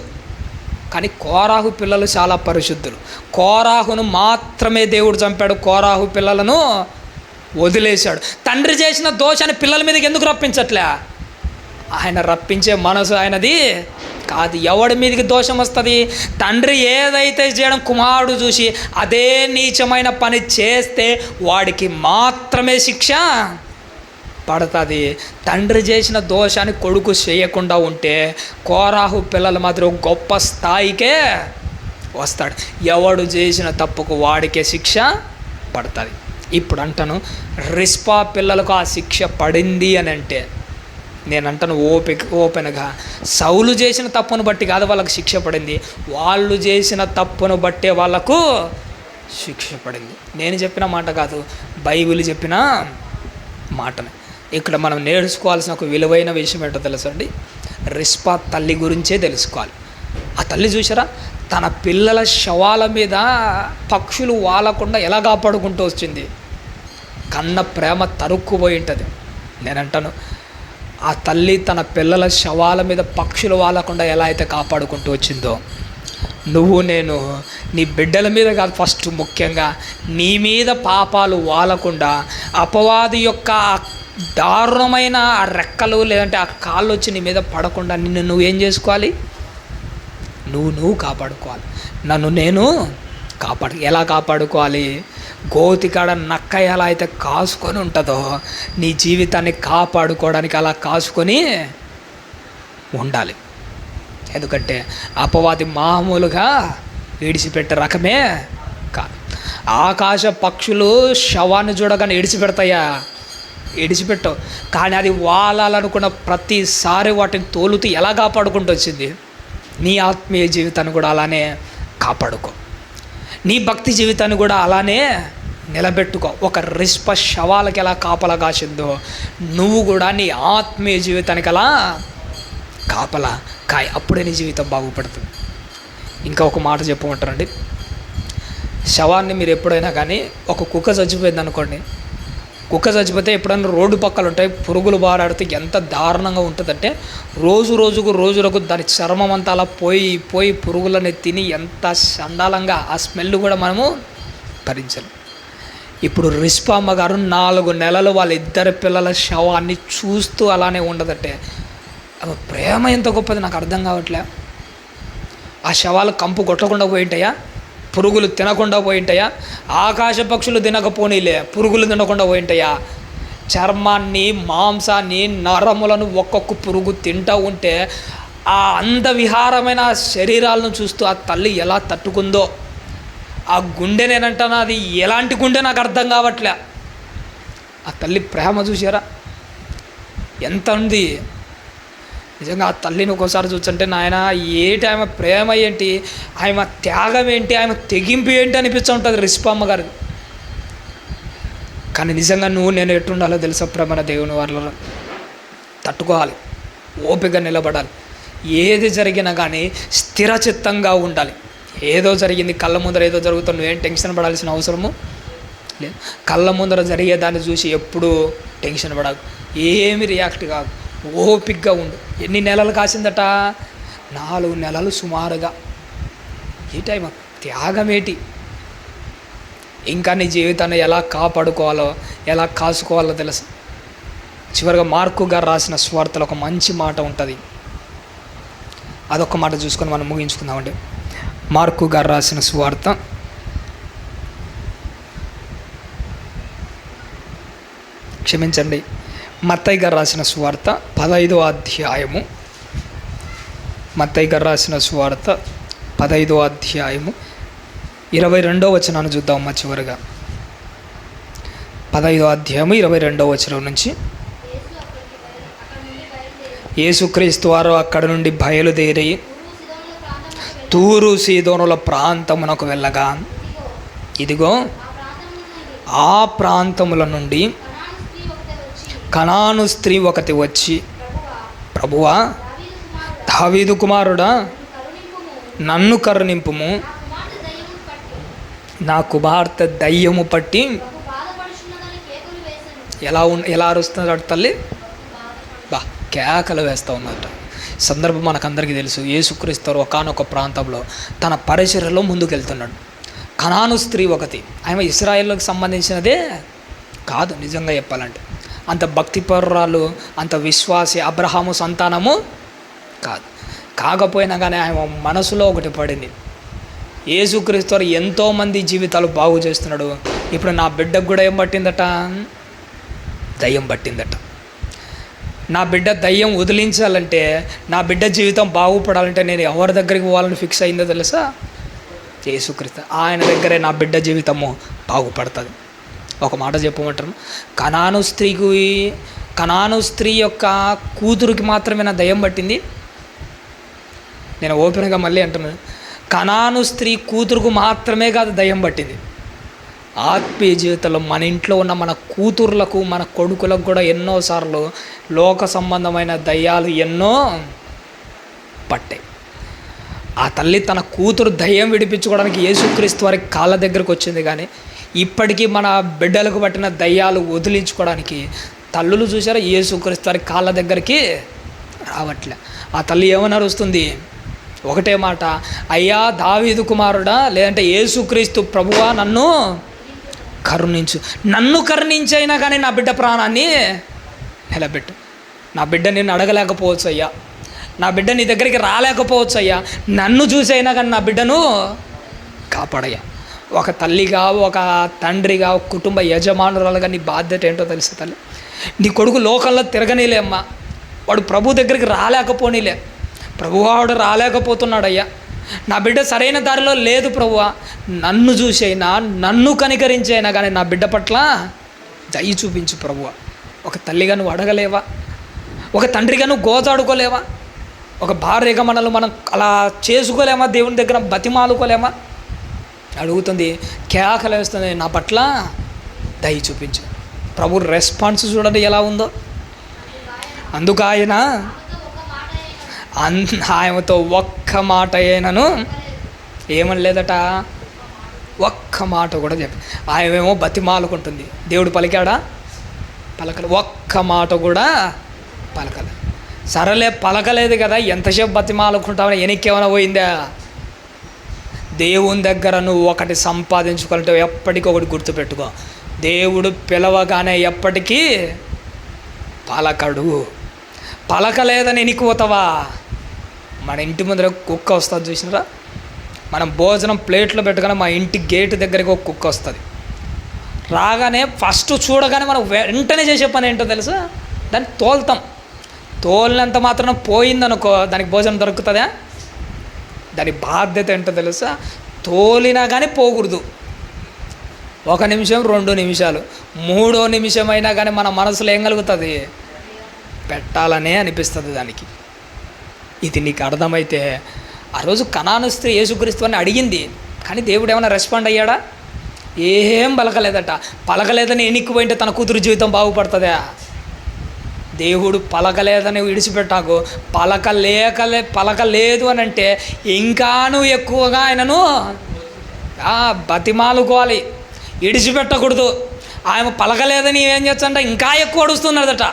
కానీ కోరాహు పిల్లలు చాలా పరిశుద్ధులు. కోరాహును మాత్రమే దేవుడు చంపాడు, కోరాహు పిల్లలను వదిలేశాడు. తండ్రి చేసిన దోషాన్ని పిల్లల మీదకి ఎందుకు రప్పించట్లే? ఆయన రప్పించే మనసు ఆయనది కాదు. ఎవడి మీదకి దోషం వస్తుంది? తండ్రి ఏదైతే చేయడం కుమారుడు చూసి అదే నీచమైన పని చేస్తే వాడికి మాత్రమే శిక్ష పడుతుంది. తండ్రి చేసిన దోషాన్ని కొడుకు చేయకుండా ఉంటే కోరాహు పిల్లలు మాత్రం గొప్ప స్థాయికే వస్తాడు. ఎవడు చేసిన తప్పుకు వాడికే శిక్ష పడుతుంది. ఇప్పుడు అంటాను, రిస్పా పిల్లలకు ఆ శిక్ష పడింది అని అంటే నేను అంటాను ఓపెన్గా, సౌలు చేసిన తప్పును బట్టి కాదు వాళ్ళకు శిక్ష పడింది, వాళ్ళు చేసిన తప్పును బట్టే వాళ్ళకు శిక్ష పడింది. నేను చెప్పిన మాట కాదు, బైబిల్ చెప్పిన మాటనే. ఇక్కడ మనం నేర్చుకోవాల్సిన ఒక విలువైన విషయం ఏంటో తెలుసండి, రిస్పా తల్లి గురించే తెలుసుకోవాలి. ఆ తల్లి చూసారా, తన పిల్లల శవాల మీద పక్షులు వాలకుండా ఎలా కాపాడుకుంటూ వచ్చింది. కన్న ప్రేమ తరుక్కుపోయి ఉంటుంది. నేనంటాను, ఆ తల్లి తన పిల్లల శవాల మీద పక్షులు వాలకుండా ఎలా అయితే కాపాడుకుంటూ వచ్చిందో, నువ్వు నేను నీ బిడ్డల మీద కాదు, ఫస్ట్ ముఖ్యంగా నీ మీద పాపాలు వాలకుండా అపవాది యొక్క దారుణమైన ఆ రెక్కలు లేదంటే ఆ కాళ్ళు వచ్చి నీ మీద పడకుండా నిన్ను నువ్వేం చేసుకోవాలి? నువ్వు కాపాడుకోవాలి. నన్ను నేను ఎలా కాపాడుకోవాలి? గోతికాడ నక్క ఎలా అయితే కాసుకొని ఉంటుందో నీ జీవితాన్ని కాపాడుకోవడానికి అలా కాసుకొని ఉండాలి. ఎందుకంటే అపవాది మామూలుగా విడిచిపెట్టే రకమే కాదు. ఆకాశ పక్షులు శవాన్ని చూడగానే విడిచిపెడతాయా? విడిచిపెట్టవు. కానీ అది వాలాలనుకున్న ప్రతిసారి వాటిని తోలుతూ ఎలా కాపాడుకుంటూ వచ్చింది. నీ ఆత్మీయ జీవితాన్ని కూడా అలానే కాపాడుకో, నీ భక్తి జీవితాన్ని కూడా అలానే నిలబెట్టుకో. ఒక రిస్ప శవాలకి ఎలా కాపలా కాసిందో నువ్వు కూడా నీ ఆత్మీయ జీవితానికి అలా కాపలా కాయ, అప్పుడే నీ జీవితం బాగుపడుతుంది. ఇంకా ఒక మాట చెప్పమంటారండి, శవాన్ని మీరు ఎప్పుడైనా కానీ ఒక కుక్క చచ్చిపోయింది అనుకోండి, కుక్క చచ్చిపోతే ఎప్పుడన్నా రోడ్డు పక్కలు ఉంటాయి, పురుగులు బారాడితే ఎంత దారుణంగా ఉంటుందంటే రోజులకు దాని చర్మం అంతా అలా పోయి పురుగులని తిని ఎంత చండాలంగా ఆ స్మెల్ కూడా మనము భరించాలి. ఇప్పుడు రిస్పా అమ్మ గారు 4 నెలలు వాళ్ళ 2 పిల్లల శవాన్ని చూస్తూ అలానే ఉండదంటే అవి ప్రేమ ఎంత గొప్పది నాకు అర్థం కావట్లే. ఆ శవాలు కంపు కొట్టకుండా పోయింటాయా, పురుగులు తినకుండా పోయింటాయా, ఆకాశ పక్షులు తినకపోనీలే పురుగులు తినకుండా పోయింటాయా, చర్మాన్ని మాంసాన్ని నరములను ఒక్కొక్క పురుగు తింటూ ఉంటే ఆ అందవిహారమైన శరీరాలను చూస్తూ ఆ తల్లి ఎలా తట్టుకుందో, ఆ గుండె నేనంటాను అది ఎలాంటి గుండె నాకు అర్థం కావట్లే. ఆ తల్లి ప్రేమ చూసారా ఎంత ఉంది. నిజంగా ఆ తల్లిని ఒక్కోసారి చూస్తుంటే నాయన ఏంటి ఆమె ప్రేమ ఏంటి, ఆమె త్యాగం ఏంటి, ఆమె తెగింపు ఏంటి అనిపిస్తూ ఉంటుంది రిస్పా అమ్మ గారు. కానీ నిజంగా నేను ఎట్టుండాలో తెలుసా ప్రేమ దేవుని వాళ్ళ తట్టుకోవాలి, ఓపిక నిలబడాలి, ఏది జరిగినా కానీ స్థిరచిత్తంగా ఉండాలి. ఏదో జరిగింది కళ్ళ ముందర ఏదో జరుగుతుంది, నువ్వేం టెన్షన్ పడాల్సిన అవసరము లేదు. కళ్ళ ముందర జరిగేదాన్ని చూసి ఎప్పుడూ టెన్షన్ పడాలి, ఏమి రియాక్ట్ కాదు, ఓపికగా ఉండు. ఎన్ని నెలలు కాసిందట? 4 నెలలు సుమారుగా. ఈ టైం త్యాగం ఏంటి. ఇంకా నీ జీవితాన్ని ఎలా కాపాడుకోవాలో ఎలా కాసుకోవాలో తెలుసు. చివరిగా మార్కు గారు రాసిన సువార్తలో ఒక మంచి మాట ఉంటుంది, అదొక మాట చూసుకొని మనం ముగించుకుందామండి. మార్కు గారు రాసిన సువార్త క్షమించండి మత్తయి గారు రాసిన సువార్త 15వ అధ్యాయము, మత్తయి గారు రాసిన సువార్త 15వ అధ్యాయము 22వ వచనాన్ని చూద్దామమ్మా. చివరిగా 15వ అధ్యాయము 22వ వచనం నుంచి, యేసుక్రీస్తు వారు అక్కడ నుండి బయలుదేరి తూరు సీదోనుల ప్రాంతమునకు వెళ్ళగా, ఇదిగో ఆ ప్రాంతముల నుండి కనాను స్త్రీ ఒకటి వచ్చి, ప్రభువా, దావీదు కుమారుడా, నన్ను కరుణింపుము, నా కుమార్తె దయ్యము పట్టి ఎలా అరుస్తున్నాడు తల్లి, కేకలు వేస్తూ ఉన్నట్టు. సందర్భం మనకందరికీ తెలుసు. యేసుక్రీస్తు ఒకానొక ప్రాంతంలో తన పరిచర్యలో ముందుకెళ్తున్నాడు. కనాను స్త్రీ ఒకటి, ఆమె ఇశ్రాయేలుకు సంబంధించినదే కాదు. నిజంగా చెప్పాలంటే అంత భక్తిపరురాలు, అంత విశ్వాసి, అబ్రహాము సంతానము కాదు. కాకపోయినా కానీ ఆమె మనసులో ఒకటి పడింది, యేసుక్రీస్తు ఎంతోమంది జీవితాలు బాగు చేస్తున్నాడు, ఇప్పుడు నా బిడ్డకు కూడా ఏం పట్టిందట, దయ్యం పట్టిందట. నా బిడ్డ దయ్యం వదిలించాలంటే, నా బిడ్డ జీవితం బాగుపడాలంటే నేను ఎవరి దగ్గరికి పోవాలని ఫిక్స్ అయిందో తెలుసా? యేసుక్రీస్తు. ఆయన దగ్గరే నా బిడ్డ జీవితము బాగుపడుతుంది. ఒక మాట చెప్పమంటారు, కనాను స్త్రీ యొక్క కూతురుకి మాత్రమే నా దయ్యం పట్టింది. నేను ఓపెన్గా మళ్ళీ అంటున్నాను, కనాను స్త్రీ కూతురుకు మాత్రమే కాదు దయ్యం పట్టింది. ఆత్మీయ జీవితంలో మన ఇంట్లో ఉన్న మన కూతుర్లకు, మన కొడుకులకు కూడా ఎన్నోసార్లు లోక సంబంధమైన దయ్యాలు ఎన్నో పట్టాయి. ఆ తల్లి తన కూతురు దయ్యం విడిపించుకోవడానికి యేసుక్రీస్తు వారి కాళ్ళ దగ్గరకు వచ్చింది. కానీ ఇప్పటికీ మన బిడ్డలకు పట్టిన దయ్యాలు వదిలించుకోవడానికి తల్లులు చూసారా యేసుక్రీస్తు వారి కాళ్ళ దగ్గరికి రావట్లే. ఆ తల్లి ఏమని అరుస్తుంది? ఒకటే మాట, అయ్యా దావీదు కుమారుడా, లేదంటే యేసుక్రీస్తు ప్రభువా, నన్ను కరుణించు. నన్ను కరుణించైనా కానీ నా బిడ్డ ప్రాణాన్ని నిలబెట్టు. నా బిడ్డ నిన్ను అడగలేకపోవచ్చు అయ్యా, నా బిడ్డ నీ దగ్గరికి రాలేకపోవచ్చు అయ్యా, నన్ను చూసైనా కానీ నా బిడ్డను కాపాడయ్యా. ఒక తల్లిగా, ఒక తండ్రిగా, ఒక కుటుంబ యజమానురాలుగా నీ బాధ్యత ఏంటో తెలుసు తల్లి. నీ కొడుకు లోకంలో తిరగనీలే అమ్మా, వాడు ప్రభు దగ్గరికి రాలేకపోనీలే. ప్రభువాడు రాలేకపోతున్నాడయ్యా, నా బిడ్డ సరైన దారిలో లేదు ప్రభువా, నన్ను చూసైనా, నన్ను కనికరించైనా కానీ నా బిడ్డ పట్ల దయ చూపించు ప్రభువా. ఒక తల్లిగా నువ్వు అడగలేవా? ఒక తండ్రిగా నువ్వు గోజాడుకోలేవా? ఒక భార్యగా మనల్ని మనం అలా చేసుకోలేమా? దేవుని దగ్గర బతిమాలుకోలేమా? అడుగుతుంది, కేకలు వేస్తుంది, నా పట్ల దయ చూపించు. ప్రభు రెస్పాన్స్ చూడండి ఎలా ఉందో. అందుకు ఆయనతో ఒక్క మాట అయినను ఏమని లేదట, ఒక్క మాట కూడా చెప్పి ఆయనేమో బతిమాలుకుంటుంది. దేవుడు పలికాడా? పలకలే, ఒక్క మాట కూడా పలకలే. సరేలే పలకలేదు కదా, ఎంతసేపు బతిమాలుకుంటామని వెనక్కేమైనా పోయిందా? దేవుని దగ్గర నువ్వు ఒకటి సంపాదించుకోవాలంటే ఎప్పటికీ ఒకటి గుర్తుపెట్టుకో, దేవుడు పిలవగానే ఎప్పటికీ పలకడు. పలకలేదని ఎనికిపోతావా? మన ఇంటి ముందర కుక్క వస్తుంది చూసినరా, మనం భోజనం ప్లేట్లో పెట్టుగానే మా ఇంటి గేటు దగ్గరికి ఒక కుక్క వస్తుంది. రాగానే ఫస్ట్ చూడగానే మనం వెంటనే చేసే పని ఏంటో తెలుసా? దాన్ని తోలుతాం. తోలినంత మాత్రం పోయిందనుకో దానికి భోజనం దొరుకుతుందా? దాని బాధ్యత ఏంటో తెలుసా? తోలినా కానీ పోకూడదు. 1 నిమిషం, 2 నిమిషాలు, 3వ నిమిషం అయినా కానీ మన మనసులో ఏం కలుగుతుంది? పెట్టాలనే అనిపిస్తుంది దానికి. ఇది నీకు అర్థమైతే, ఆ రోజు కనాను స్త్రీ యేసుక్రీస్తు అని అడిగింది, కానీ దేవుడు ఏమైనా రెస్పాండ్ అయ్యాడా? ఏం పలకలేదట. పలకలేదని ఎన్నిక్కుపోయింటే తన కూతురు జీవితం బాగుపడుతుందా? దేవుడు పలకలేదని విడిచిపెట్టాకు, పలకలేదు అని అంటే ఇంకాను ఎక్కువగా ఆయనను బతిమాలుకోవాలి, విడిచిపెట్టకూడదు. ఆయన పలకలేదని ఏం చేస్తాడంటే ఇంకా ఎక్కువ అడుస్తున్నాడట.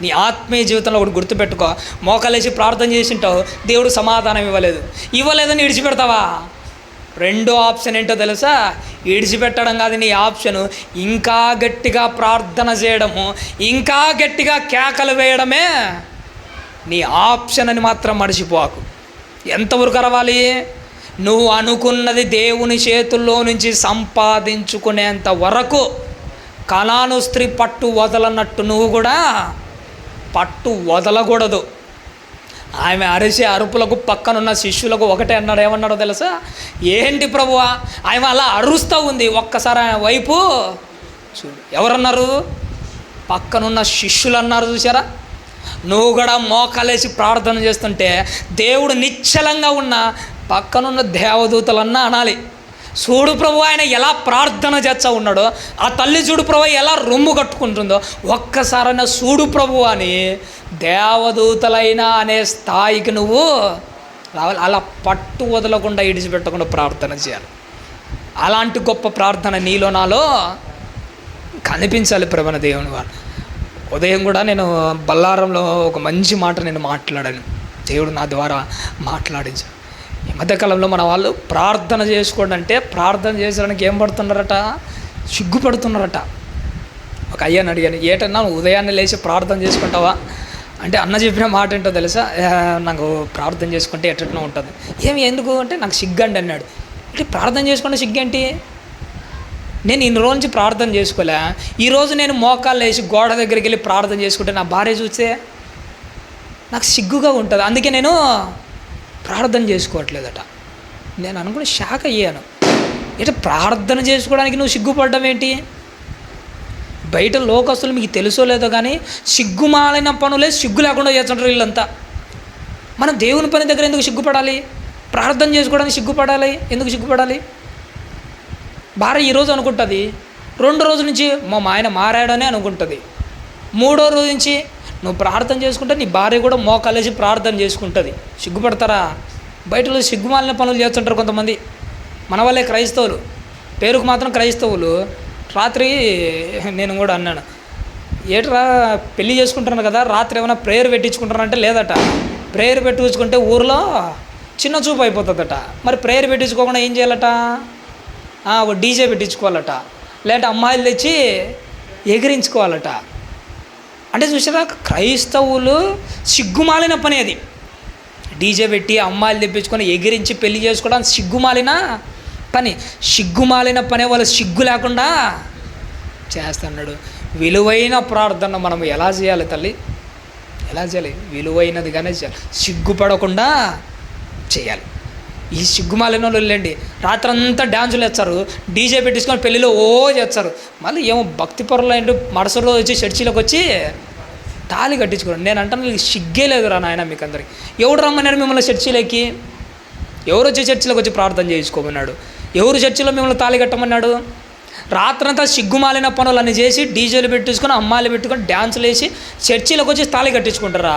నీ ఆత్మీయ జీవితంలో ఒకటి గుర్తుపెట్టుకో, మోకాలేసి ప్రార్థన చేసింటావు, దేవుడు సమాధానం ఇవ్వలేదని విడిచిపెడతావా? 2వ ఆప్షన్ ఏంటో తెలుసా? విడిచిపెట్టడం కాదు నీ ఆప్షను, ఇంకా గట్టిగా ప్రార్థన చేయడము, ఇంకా గట్టిగా కేకలు వేయడమే నీ ఆప్షన్ అని మాత్రం మర్చిపోకు. ఎంతవరకు అరవాలి? నువ్వు అనుకున్నది దేవుని చేతుల్లో నుంచి సంపాదించుకునేంత వరకు. కనాను స్త్రీ పట్టు వదలన్నట్టు నువ్వు కూడా పట్టు వదలకూడదు. ఆమె అరిసే అరుపులకు పక్కనున్న శిష్యులకు ఒకటే అన్నాడు. ఏమన్నాడో తెలుసా? ఏంటి ప్రభువా, ఆమె అలా అరుస్తూ ఉంది, ఒక్కసారి ఆయన వైపు చూడు. ఎవరన్నారు? పక్కనున్న శిష్యులు అన్నారు. చూసారా? నువ్వు కూడా మోకాలేసి ప్రార్థన చేస్తుంటే దేవుడు నిశ్చలంగా ఉన్న పక్కనున్న దేవదూతలన్నా అనాలి, చూడు ప్రభు ఆయన ఎలా ప్రార్థన చేస్తా ఉన్నాడో, ఆ తల్లి చూడు ప్రభు ఎలా రొమ్ము కట్టుకుంటుందో, ఒక్కసారైనా చూడు ప్రభు అని దేవదూతలైనా అనే స్థాయికి నువ్వు రావాలి. అలా పట్టు వదలకుండా ఇడిచిపెట్టకుండా ప్రార్థన చేయాలి. అలాంటి గొప్ప ప్రార్థన నీలో నాలో కనిపించాలి ప్రభువైన దేవుని వారు. ఉదయం కూడా నేను బల్లారంలో ఒక మంచి మాట నేను మాట్లాడాను, దేవుడు నా ద్వారా మాట్లాడించాడు. ఈ మధ్యకాలంలో మన వాళ్ళు ప్రార్థన చేసుకోండి అంటే ప్రార్థన చేసడానికి ఏం పడుతున్నారట? సిగ్గుపడుతున్నారట. ఒక అయ్యని అడిగాను, ఏటన్నా ఉదయాన్నే లేచి ప్రార్థన చేసుకుంటావా అంటే, అన్న చెప్పిన మాట ఏంటో తెలుసా? నాకు ప్రార్థన చేసుకుంటే ఎట్లా ఉంటుంది. ఎందుకు అంటే నాకు సిగ్గండి అన్నాడు. అంటే ప్రార్థన చేసుకుంటే సిగ్గేంటి? నేను ఇన్ని రోజు నుంచి ప్రార్థన చేసుకోలే, ఈరోజు నేను మోకాళ్ళు వేసి గోడ దగ్గరికి వెళ్ళి ప్రార్థన చేసుకుంటే నా భార్య చూస్తే నాకు సిగ్గుగా ఉంటుంది, అందుకే నేను ప్రార్థన చేసుకోవట్లేదట. నేను అనుకుని షాక్ అయ్యాను. అంటే ప్రార్థన చేసుకోవడానికి నువ్వు సిగ్గుపడడం ఏంటి? బయట లోకస్తులు మీకు తెలుసో లేదో కానీ సిగ్గుమాలిన పనులే సిగ్గు లేకుండా చేస్తుంటారు వీళ్ళంతా. మనం దేవుని పని దగ్గర ఎందుకు సిగ్గుపడాలి? ప్రార్థన చేసుకోవడానికి సిగ్గుపడాలి. ఎందుకు సిగ్గుపడాలి? భార్య ఈరోజు అనుకుంటుంది, 2 రోజుల నుంచి మా ఆయన మారాడని అనుకుంటుంది, 3వ రోజు నుంచి నువ్వు ప్రార్థన చేసుకుంటే నీ భార్య కూడా మోకాలేసి ప్రార్థన చేసుకుంటుంది. సిగ్గుపడతారా? బయటలో సిగ్గుమాలిన పనులు చేస్తుంటారు కొంతమంది. మన వాళ్ళే క్రైస్తవులు, పేరుకు మాత్రం క్రైస్తవులు. రాత్రి నేను కూడా అన్నాను, ఏట్రా పెళ్ళి చేసుకుంటున్నాను కదా, రాత్రి ఏమైనా ప్రేయర్ పెట్టించుకుంటారంటే లేదట. ప్రేయర్ పెట్టించుకుంటే ఊరిలో చిన్న చూపు అయిపోతుందట. మరి ప్రేయర్ పెట్టించుకోకుండా ఏం చేయాలట? ఒక డీజే పెట్టించుకోవాలట, లేదంటే అమ్మాయిలు తెచ్చి ఎగిరించుకోవాలట. అంటే చూసారా, క్రైస్తవులు సిగ్గుమాలిన పని అది. డీజే పెట్టి అమ్మాయిలు తెప్పించుకొని ఎగిరించి పెళ్లి చేసుకోవడం సిగ్గుమాలిన పని. సిగ్గుమాలిన పని వాళ్ళు సిగ్గు లేకుండా చేస్తున్నాడు. విలువైన ప్రార్థన మనం ఎలా చేయాలి తల్లి? ఎలా చేయాలి? విలువైనదిగానే చేయాలి, సిగ్గుపడకుండా చేయాలి. ఈ సిగ్గుమాలిన వాళ్ళు వెళ్ళండి, రాత్రంతా డ్యాన్సులు వేస్తారు, డీజే పెట్టించుకొని పెళ్ళిలో చేస్తారు. మళ్ళీ ఏమో భక్తి పరులు ఏంటి మరుసలో వచ్చి చర్చిలోకి వచ్చి తాళి కట్టించుకోండి. నేను అంటాను, మీకు సిగ్గే లేదురా నాయన మీకు అందరికి. ఎవడు రమ్మన్నారు మిమ్మల్ని చర్చిలోకి? ఎవరు వచ్చి చర్చిలోకి వచ్చి ప్రార్థన చేయించుకోమన్నాడు? ఎవరు చర్చిలో మిమ్మల్ని తాళి కట్టమన్నాడు? రాత్రంతా సిగ్గుమాలిన పనులన్నీ చేసి డీజేలు పెట్టించుకొని అమ్మాయిలు పెట్టుకొని డ్యాన్సులు వేసి చర్చిలోకి వచ్చి తాళి కట్టించుకుంటారా?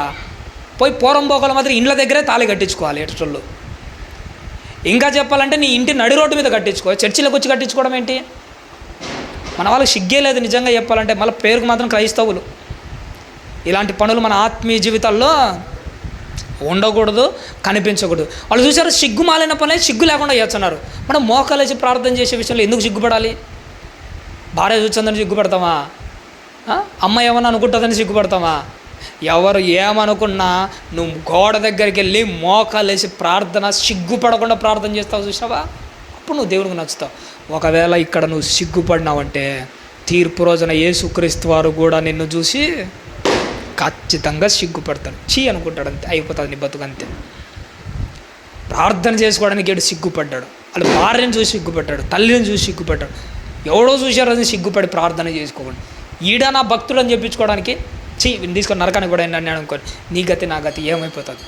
పోయి పోరంబోకల మాత్రం ఇండ్ల దగ్గరే తాళి కట్టించుకోవాలి ఎటోళ్ళు. ఇంకా చెప్పాలంటే నీ ఇంటి నడి రోడ్డు మీద కట్టించుకో, చర్చిలోకి వచ్చి కట్టించుకోవడం ఏంటి? మన వాళ్ళకి సిగ్గే లేదు నిజంగా చెప్పాలంటే. మళ్ళీ పేరుకు మాత్రం క్రైస్తవులు. ఇలాంటి పనులు మన ఆత్మీయ జీవితాల్లో ఉండకూడదు, కనిపించకూడదు. వాళ్ళు చూసారు సిగ్గు మాలిన పనే సిగ్గు లేకుండా చేస్తున్నారు. మనం మోకాలేసి ప్రార్థన చేసే విషయంలో ఎందుకు సిగ్గుపడాలి? భార్య చూస్తుందని సిగ్గుపడతామా? అమ్మ ఏమన్నా అనుకుంటుందని సిగ్గుపడతామా? ఎవరు ఏమనుకున్నా నువ్వు గోడ దగ్గరికి వెళ్ళి మోకాలేసి ప్రార్థన సిగ్గుపడకుండా ప్రార్థన చేస్తావు చూసావా, అప్పుడు నువ్వు దేవునికి నచ్చుతావు. ఒకవేళ ఇక్కడ నువ్వు సిగ్గుపడినావంటే తీర్పు రోజున యేసుక్రీస్తు వారు కూడా నిన్ను చూసి ఖచ్చితంగా సిగ్గుపడతాడు. అనుకుంటాడు, అంతే, అయిపోతుంది నీ బతుకు అంతే. ప్రార్థన చేసుకోవడానికి ఏడు సిగ్గుపడ్డాడు. వాళ్ళు భార్యను చూసి సిగ్గుపడ్డాడు, తల్లిని చూసి సిగ్గుపడ్డాడు. ఎవడో చూశారని సిగ్గుపడి ప్రార్థన చేసుకోకండి. ఈడ నా భక్తుడు అని చెప్పించుకోవడానికి వీడిని తీసుకొని నరకానికి కూడా ఏంటని అనుకోని నీ గతి నా గతి ఏమైపోతుంది.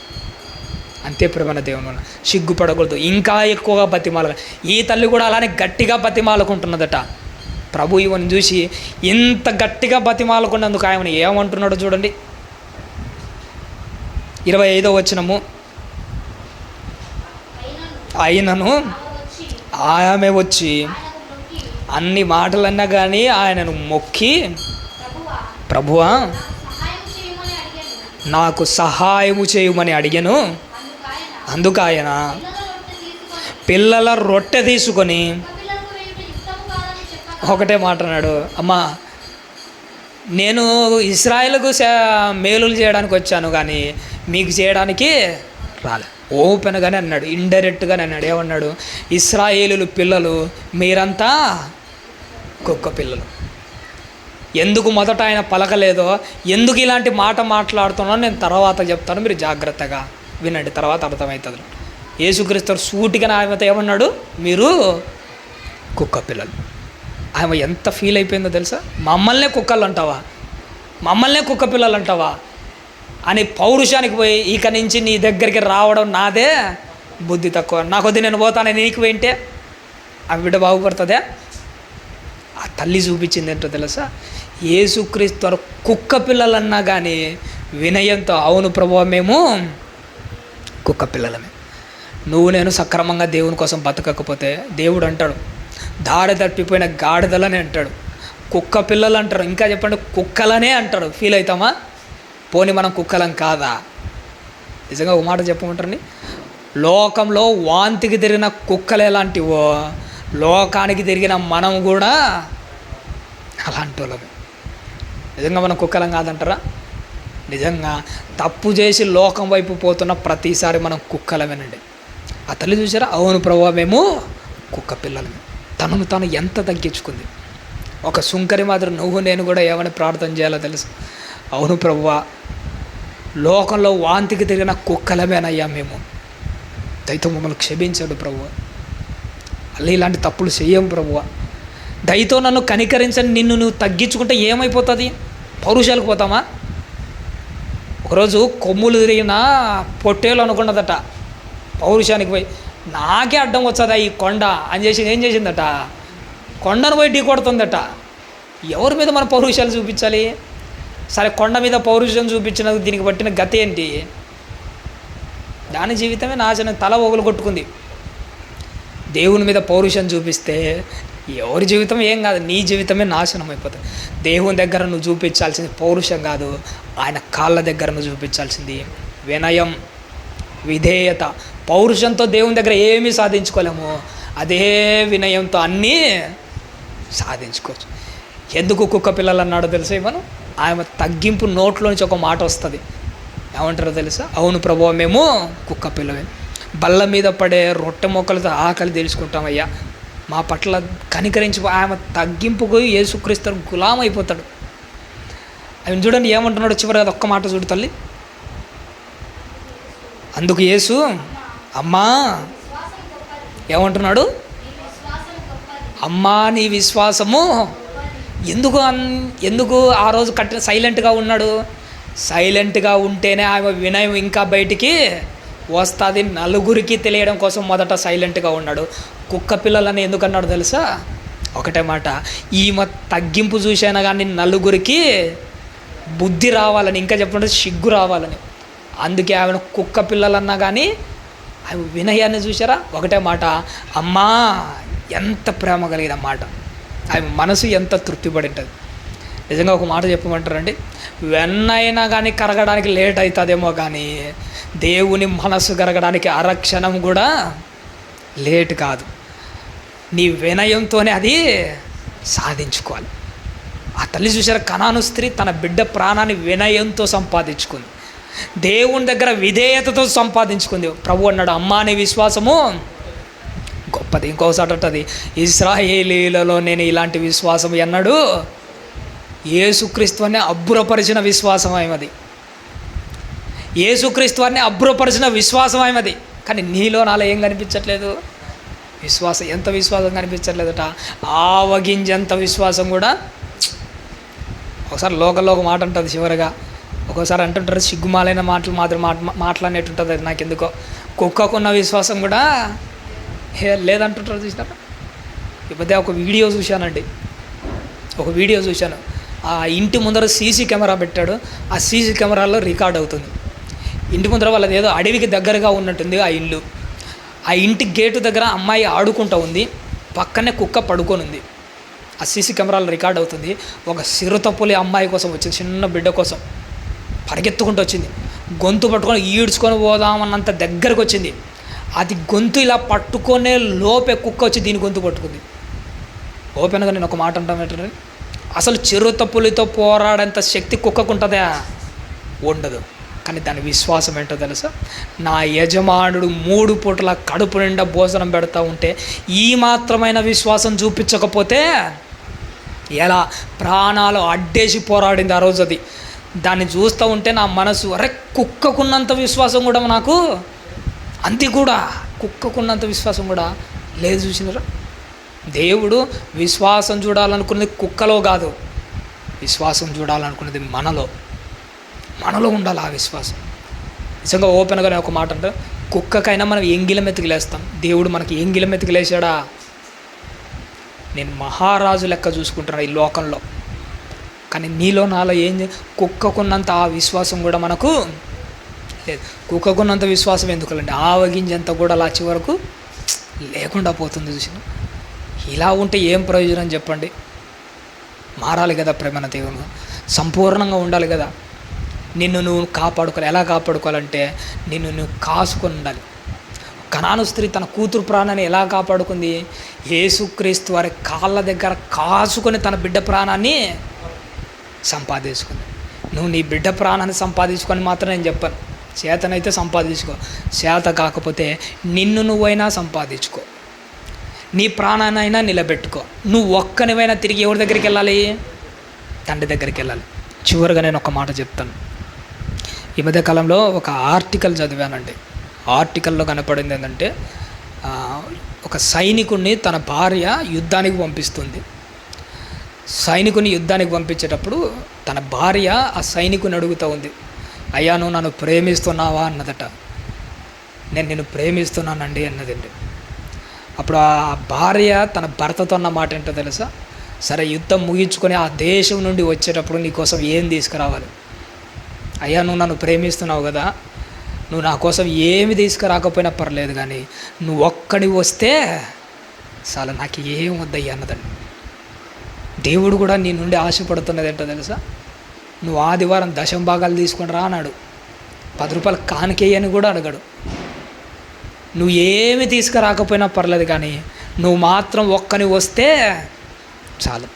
అంతే ప్రేమ దేవుని వల్ల సిగ్గుపడకూడదు. ఇంకా ఎక్కువగా బతిమాల. ఈ తల్లి కూడా అలానే గట్టిగా బతిమాలకుంటున్నదట. ప్రభు ఇవన్నీ చూసి ఇంత గట్టిగా బతిమాలకున్నందుకు ఆయన ఏమంటున్నాడో చూడండి. 25వ వచనము, అయినను ఆమె వచ్చి అన్ని మాటలన్నా కానీ ఆయనను మొక్కి, ప్రభువా నాకు సహాయము చేయమని అడిగాను. అందుకు ఆయన పిల్లల రొట్టె తీసుకొని ఒకటే మాట అన్నాడు, అమ్మా నేను ఇశ్రాయేలుకు మేలులు చేయడానికి వచ్చాను కానీ మీకు చేయడానికి రాలే. ఓపెన్గానే అన్నాడు, ఇండైరెక్ట్గానే అన్నాడు. ఏమన్నాడు? ఇశ్రాయేలు పిల్లలు మీరంతా కుక్క పిల్లలు. ఎందుకు మొదట ఆయన పలకలేదో, ఎందుకు ఇలాంటి మాట మాట్లాడుతున్నానో నేను తర్వాత చెప్తాను, మీరు జాగ్రత్తగా వినండి, తర్వాత అర్థమవుతుంది. యేసుక్రీస్తు సూటిగా ఆమెతో ఏమన్నాడు? మీరు కుక్క పిల్లలు. ఆమె ఎంత ఫీల్ అయిపోయిందో తెలుసా? మమ్మల్నే కుక్కలు అంటావా, మమ్మల్నే కుక్క పిల్లలు అంటావా అని పౌరుషానికి పోయి, ఇక నుంచి నీ దగ్గరికి రావడం నాదే బుద్ధి తక్కువ, నాకొద్ది నేను పోతానని నీకు వెంటే ఆ బిడ్డ బాగుపడుతుందే. ఆ తల్లి చూపించింది ఏంటో తెలుసా? యేసుక్రీస్తు కుక్క పిల్లలన్నా కానీ వినయంతో, అవును ప్రభువా మేము కుక్క పిల్లలమే, నువ్వు నేను సక్రమంగా దేవుని కోసం బతకకపోతే దేవుడు అంటాడు దారి తప్పిపోయిన గాడిదలని అంటాడు, కుక్క పిల్లలు అంటారు, ఇంకా చెప్పండి కుక్కలనే అంటాడు. ఫీల్ అవుతామా? పోనీ మనం కుక్కలం కాదా? నిజంగా ఒక మాట చెప్పమంటారండి, లోకంలో వాంతికి తిరిగిన కుక్కలు ఎలాంటివో లోకానికి తిరిగిన మనం కూడా అలాంటి వాళ్ళమే. నిజంగా మనం కుక్కలం కాదంటారా? నిజంగా తప్పు చేసి లోకం వైపు పోతున్న ప్రతిసారి మనం కుక్కలమేనండి. ఆ తల్లి చూసారా? అవును ప్రభువా మేము కుక్క పిల్లలమే. తనను తాను ఎంత తగ్గించుకుంది. ఒక సుంకరి మాత్రం నువ్వు నేను కూడా ఏమని ప్రార్థన చేయాలో తెలుసు? అవును ప్రభువా లోకంలో వాంతికి తిరిగిన కుక్కలమేనయ్యా మేము, దయతో మమ్మల్ని క్షమించాడు ప్రభువా, మళ్ళీ ఇలాంటి తప్పులు చెయ్యం ప్రభువా, దయతో నన్ను కనికరించని. నిన్ను నువ్వు తగ్గించుకుంటే ఏమైపోతుంది? పౌరుషాలకు పోతామా? ఒకరోజు కొమ్ములు తిరిగిన పొట్టేలు అనుకున్నదట, పౌరుషానికి పోయి నాకే అడ్డం వచ్చదా ఈ కొండ అని చేసి ఏం చేసిందట? కొండను పోయి ఢీ కొడుతుందట. ఎవరి మీద మన పౌరుషాలు చూపించాలి? సరే కొండ మీద పౌరుషం చూపించినందుకు దీనికి పట్టిన గతి ఏంటి? దాని జీవితమే నాశనం, తల ఒగులు కొట్టుకుంది. దేవుని మీద పౌరుషం చూపిస్తే ఎవరి జీవితం ఏం కాదు, నీ జీవితమే నాశనం అయిపోతుంది. దేవుని దగ్గర నువ్వు చూపించాల్సింది పౌరుషం కాదు, ఆయన కాళ్ళ దగ్గర నువ్వు చూపించాల్సింది వినయం, విధేయత. పౌరుషంతో దేవుని దగ్గర ఏమీ సాధించుకోలేము, అదే వినయంతో అన్నీ సాధించుకోవచ్చు. ఎందుకు కుక్క పిల్లలు అన్నాడో తెలుసా? ఇవ్వను ఆమె తగ్గింపు నోట్లో నుంచి ఒక మాట వస్తుంది. ఏమంటారో తెలుసా? అవును ప్రభువా మేము కుక్క పిల్లమే, బల్ల మీద పడే రొట్టె మొక్కలతో ఆకలి తెలుసుకుంటామయ్యా, మా పట్ల కనికరించి. ఆమె తగ్గింపుకు యేసుక్రీస్తు గులాం అయిపోతాడు. ఆయన చూడండి ఏమంటున్నాడు చివరి అది ఒక్క మాట చూడు తల్లి. అందుకు యేసు అమ్మా ఏమంటున్నాడు? అమ్మా నీ విశ్వాసము. ఎందుకు ఆ రోజు సైలెంట్గా ఉన్నాడు? సైలెంట్గా ఉంటేనే ఆమె వినయం ఇంకా బయటికి వస్తుంది. నలుగురికి తెలియడం కోసం మొదట సైలెంట్గా ఉన్నాడు. కుక్క పిల్లలని ఎందుకన్నాడు తెలుసా? ఒకటే మాట, ఈమె తగ్గింపు చూసైనా కానీ నలుగురికి బుద్ధి రావాలని, ఇంకా చెప్పండి సిగ్గు రావాలని. అందుకే ఆమెను కుక్క పిల్లలన్నా కానీ ఆమె వినయాన్ని చూసారా? ఒకటే మాట, అమ్మా. ఎంత ప్రేమ కలిగిన మాట. ఆమె మనసు ఎంత తృప్తిపడి ఉంటుంది. నిజంగా ఒక మాట చెప్పమంటారండి, వెన్నైనా కానీ కరగడానికి లేట్ అవుతుందేమో కానీ దేవుని మనసు కరగడానికి అరక్షణం కూడా లేట్ కాదు. నీ వినయంతోనే అది సాధించుకోవాలి. ఆ తల్లి చూసారా, కనాను స్త్రీ తన బిడ్డ ప్రాణాన్ని వినయంతో సంపాదించుకుంది, దేవుని దగ్గర విధేయతతో సంపాదించుకుంది. ప్రభు అన్నాడు, అమ్మా నీ విశ్వాసము గొప్పది. ఇంకోసారి అంటది, ఇశ్రాయేలీలలో నేను ఇలాంటి విశ్వాసం అన్నాడు, యేసుక్రీస్తు అనే అబ్బురపరిచిన విశ్వాసం ఆయమది, యేసుక్రీస్తు అనే అబ్బురపరిచిన విశ్వాసం ఆయమది. కానీ నీలో నాలో ఏం కనిపించట్లేదు, విశ్వాసం. ఎంత విశ్వాసం కనిపించట్లేదట, ఆవగింజంత విశ్వాసం కూడా. ఒకసారి లోకల్లో ఒక మాట ఉంటుంది చివరిగా, ఒక్కోసారి అంటుంటారు సిగ్గుమాలైన మాటలు మాత్రం మాట్లాడినట్టుంటుంది. అది నాకు ఎందుకో కుక్కకున్న విశ్వాసం కూడా లేదంటుంటారు. చూసినారా, ఈ మధ్య ఒక వీడియో చూశానండి, ఒక వీడియో చూశాను. ఆ ఇంటి ముందర సీసీ కెమెరా పెట్టాడు, ఆ సీసీ కెమెరాలో రికార్డ్ అవుతుంది. ఇంటి ముందర వాళ్ళది ఏదో అడవికి దగ్గరగా ఉన్నట్టుంది ఆ ఇల్లు. ఆ ఇంటి గేటు దగ్గర అమ్మాయి ఆడుకుంటూ ఉంది, పక్కనే కుక్క పడుకొని ఉంది. ఆ సీసీ కెమెరాలో రికార్డ్ అవుతుంది. ఒక చిరుతపులి అమ్మాయి కోసం వచ్చింది, చిన్న బిడ్డ కోసం పరిగెత్తుకుంటూ వచ్చింది, గొంతు పట్టుకొని ఈడ్చుకొని పోదామన్నంత దగ్గరకు వచ్చింది. అది గొంతు ఇలా పట్టుకొనే లోపే కుక్క వచ్చి దీని గొంతు పట్టుకుంది. ఓపెన్గా నేను ఒక మాట అంటాను ఏంటంటే, అసలు చిరుతపులితో పోరాడేంత శక్తి కుక్కకుంటుందా? ఉండదు. కానీ దాని విశ్వాసం ఏంటో తెలుసా, నా యజమానుడు 3 పూటల కడుపు నిండా భోజనం పెడతా ఉంటే ఈ మాత్రమైన విశ్వాసం చూపించకపోతే ఎలా? ప్రాణాలు అడ్డేసి పోరాడింది ఆ రోజు. అది దాన్ని చూస్తూ ఉంటే నా మనసు, అరే కుక్కకున్నంత విశ్వాసం కూడా నాకు, అంతే కూడా కుక్కకున్నంత విశ్వాసం కూడా లేదు. చూసినారా, దేవుడు విశ్వాసం చూడాలనుకున్నది కుక్కలో కాదు, విశ్వాసం చూడాలనుకున్నది మనలో ఉండాలి ఆ విశ్వాసం. నిజంగా ఓపెన్గానే ఒక మాట అంటే, కుక్కకైనా మనం ఎంగిలం ఎత్తుకులేస్తాం, దేవుడు మనకి ఎంగిలం ఎత్తుకులేసాడా? నేను మహారాజు లెక్క చూసుకుంటున్నా ఈ లోకంలో, కానీ నీలో నాలో కుక్కకున్నంత ఆ విశ్వాసం కూడా మనకు లేదు. కుక్కకున్నంత విశ్వాసం ఎందుకులండి, ఆవగింజంత కూడా అలా చివరకు లేకుండా పోతుంది. చూసిన ఇలా ఉంటే ఏం ప్రయోజనం చెప్పండి? మారాలి కదా ప్రేమన దేవుడు, సంపూర్ణంగా ఉండాలి కదా. నిన్ను నువ్వు కాపాడుకోవాలి. ఎలా కాపాడుకోవాలంటే నిన్ను నువ్వు కాసుకొని ఉండాలి. కనాను స్త్రీ తన కూతురు ప్రాణాన్ని ఎలా కాపాడుకుంది? యేసుక్రీస్తు వారి కాళ్ళ దగ్గర కాసుకొని తన బిడ్డ ప్రాణాన్ని సంపాదించుకుంది. నువ్వు నీ బిడ్డ ప్రాణాన్ని సంపాదించుకొని మాత్రం నేను చెప్పాను, చేతనైతే సంపాదించుకో, చేత కాకపోతే నిన్ను నువ్వైనా సంపాదించుకో, నీ ప్రాణాన్నైనా నిలబెట్టుకో. నువ్వు ఒక్కనివైనా తిరిగి ఎవరి దగ్గరికి వెళ్ళాలి? తండ్రి దగ్గరికి వెళ్ళాలి. చివరిగా నేను ఒక మాట చెప్తాను. ఈ మధ్యకాలంలో ఒక ఆర్టికల్ చదివానండి. ఆర్టికల్లో కనపడింది ఏంటంటే, ఒక సైనికుడిని తన భార్య యుద్ధానికి పంపిస్తుంది. సైనికుని యుద్ధానికి పంపించేటప్పుడు తన భార్య ఆ సైనికుని అడుగుతూ ఉంది, అయ్యా నువ్వు నన్ను ప్రేమిస్తున్నావా అన్నదట. నేను నిన్ను ప్రేమిస్తున్నానండి అన్నదండి. అప్పుడు ఆ భార్య తన భర్తతో అన్న మాట ఏంటో తెలుసా, సరే యుద్ధం ముగించుకొని ఆ దేశం నుండి వచ్చేటప్పుడు నీకోసం ఏం తీసుకురావాలి? అయ్యా నువ్వు నన్ను ప్రేమిస్తున్నావు కదా, నువ్వు నా కోసం ఏమి తీసుకురాకపోయినా పర్లేదు, కానీ నువ్వు ఒక్కడి వస్తే చాలా, నాకు ఏం వద్దయ్యా అన్నదండి. దేవుడు కూడా నీ నుండి ఆశపడుతున్నది ఏంటో తెలుసా, నువ్వు ఆదివారం 10 భాగాలు తీసుకొని రా అన్నాడు. 10 రూపాయలు కానుకేయని కూడా అడగడు. నువ్వు ఏమి తీసుకురాకపోయినా పర్లేదు, కానీ నువ్వు మాత్రం ఒక్కని వస్తే చాలు.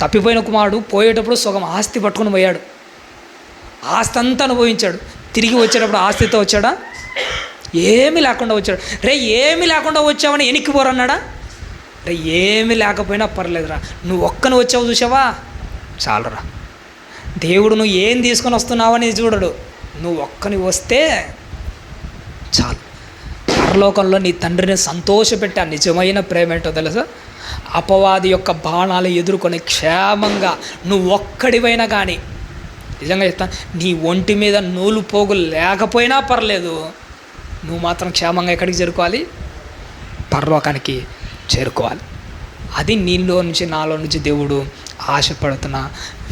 తప్పిపోయిన కుమారుడు పోయేటప్పుడు సగం ఆస్తి పట్టుకొని పోయాడు, ఆస్తి అంతా అనుభవించాడు. తిరిగి వచ్చేటప్పుడు ఆస్తితో వచ్చాడా? ఏమీ లేకుండా వచ్చాడు. రే ఏమీ లేకుండా వచ్చావని వెనక్కి పోరన్నాడా? రే ఏమీ లేకపోయినా పర్లేదురా, నువ్వు ఒక్కని వచ్చావు చూసావా చాలురా. దేవుడు నువ్వు ఏం తీసుకొని వస్తున్నావని చూడడు, నువ్వు ఒక్కని వస్తే చాలు. పరలోకంలో నీ తండ్రిని సంతోషపెట్టే ఆ నిజమైన ప్రేమ ఏంటో తెలుసా, అపవాది యొక్క బాణాలు ఎదుర్కొని క్షేమంగా నువ్వు ఒక్కడివైనా కానీ, నిజంగా చెప్తాను, నీ ఒంటి మీద నూలు పోగులు లేకపోయినా పర్లేదు, నువ్వు మాత్రం క్షేమంగా ఎక్కడికి చేరుకోవాలి? పరలోకానికి చేరుకోవాలి. అది నీలో నుంచి నాలో నుంచి దేవుడు ఆశపడుతున్న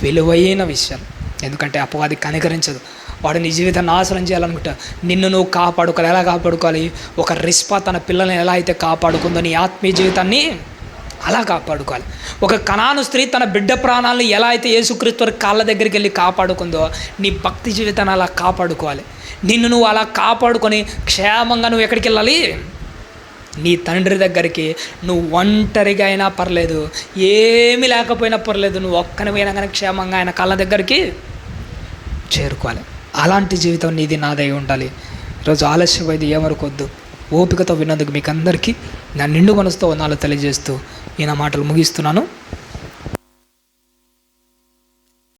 విలువైన విషయం. ఎందుకంటే అపవాది కనికరించదు, వాడు నీ జీవితాన్ని నాశనం చేయాలనుకుంటా. నిన్ను నువ్వు కాపాడుకోవాలి. ఎలా కాపాడుకోవాలి? ఒక రిస్పా తన పిల్లల్ని ఎలా అయితే కాపాడుకుందో నీ ఆత్మీయ జీవితాన్ని అలా కాపాడుకోవాలి. ఒక కనాను స్త్రీ తన బిడ్డ ప్రాణాలను ఎలా అయితే యేసుక్రీస్తు వారి కాళ్ళ దగ్గరికి వెళ్ళి కాపాడుకుందో, నీ భక్తి జీవితాన్ని అలా కాపాడుకోవాలి. నిన్ను నువ్వు అలా కాపాడుకొని క్షేమంగా నువ్వు ఎక్కడికి వెళ్ళాలి? నీ తండ్రి దగ్గరికి. నువ్వు ఒంటరిగా అయినా పర్లేదు, ఏమీ లేకపోయినా పర్లేదు, నువ్వు ఒక్కనివైనా కానీ క్షేమంగా ఆయన కాళ్ళ దగ్గరికి చేరుకోవాలి. అలాంటి జీవితం నీది నాదై ఉండాలి. ఈరోజు ఆలస్యమైంది ఏమనుకోవద్దు. ఓపికతో విన్నందుకు మీకు అందరికీ నా నిండు మనసుతో వందనాలు తెలియజేస్తూ ఈ నా మాటలు ముగిస్తున్నాను.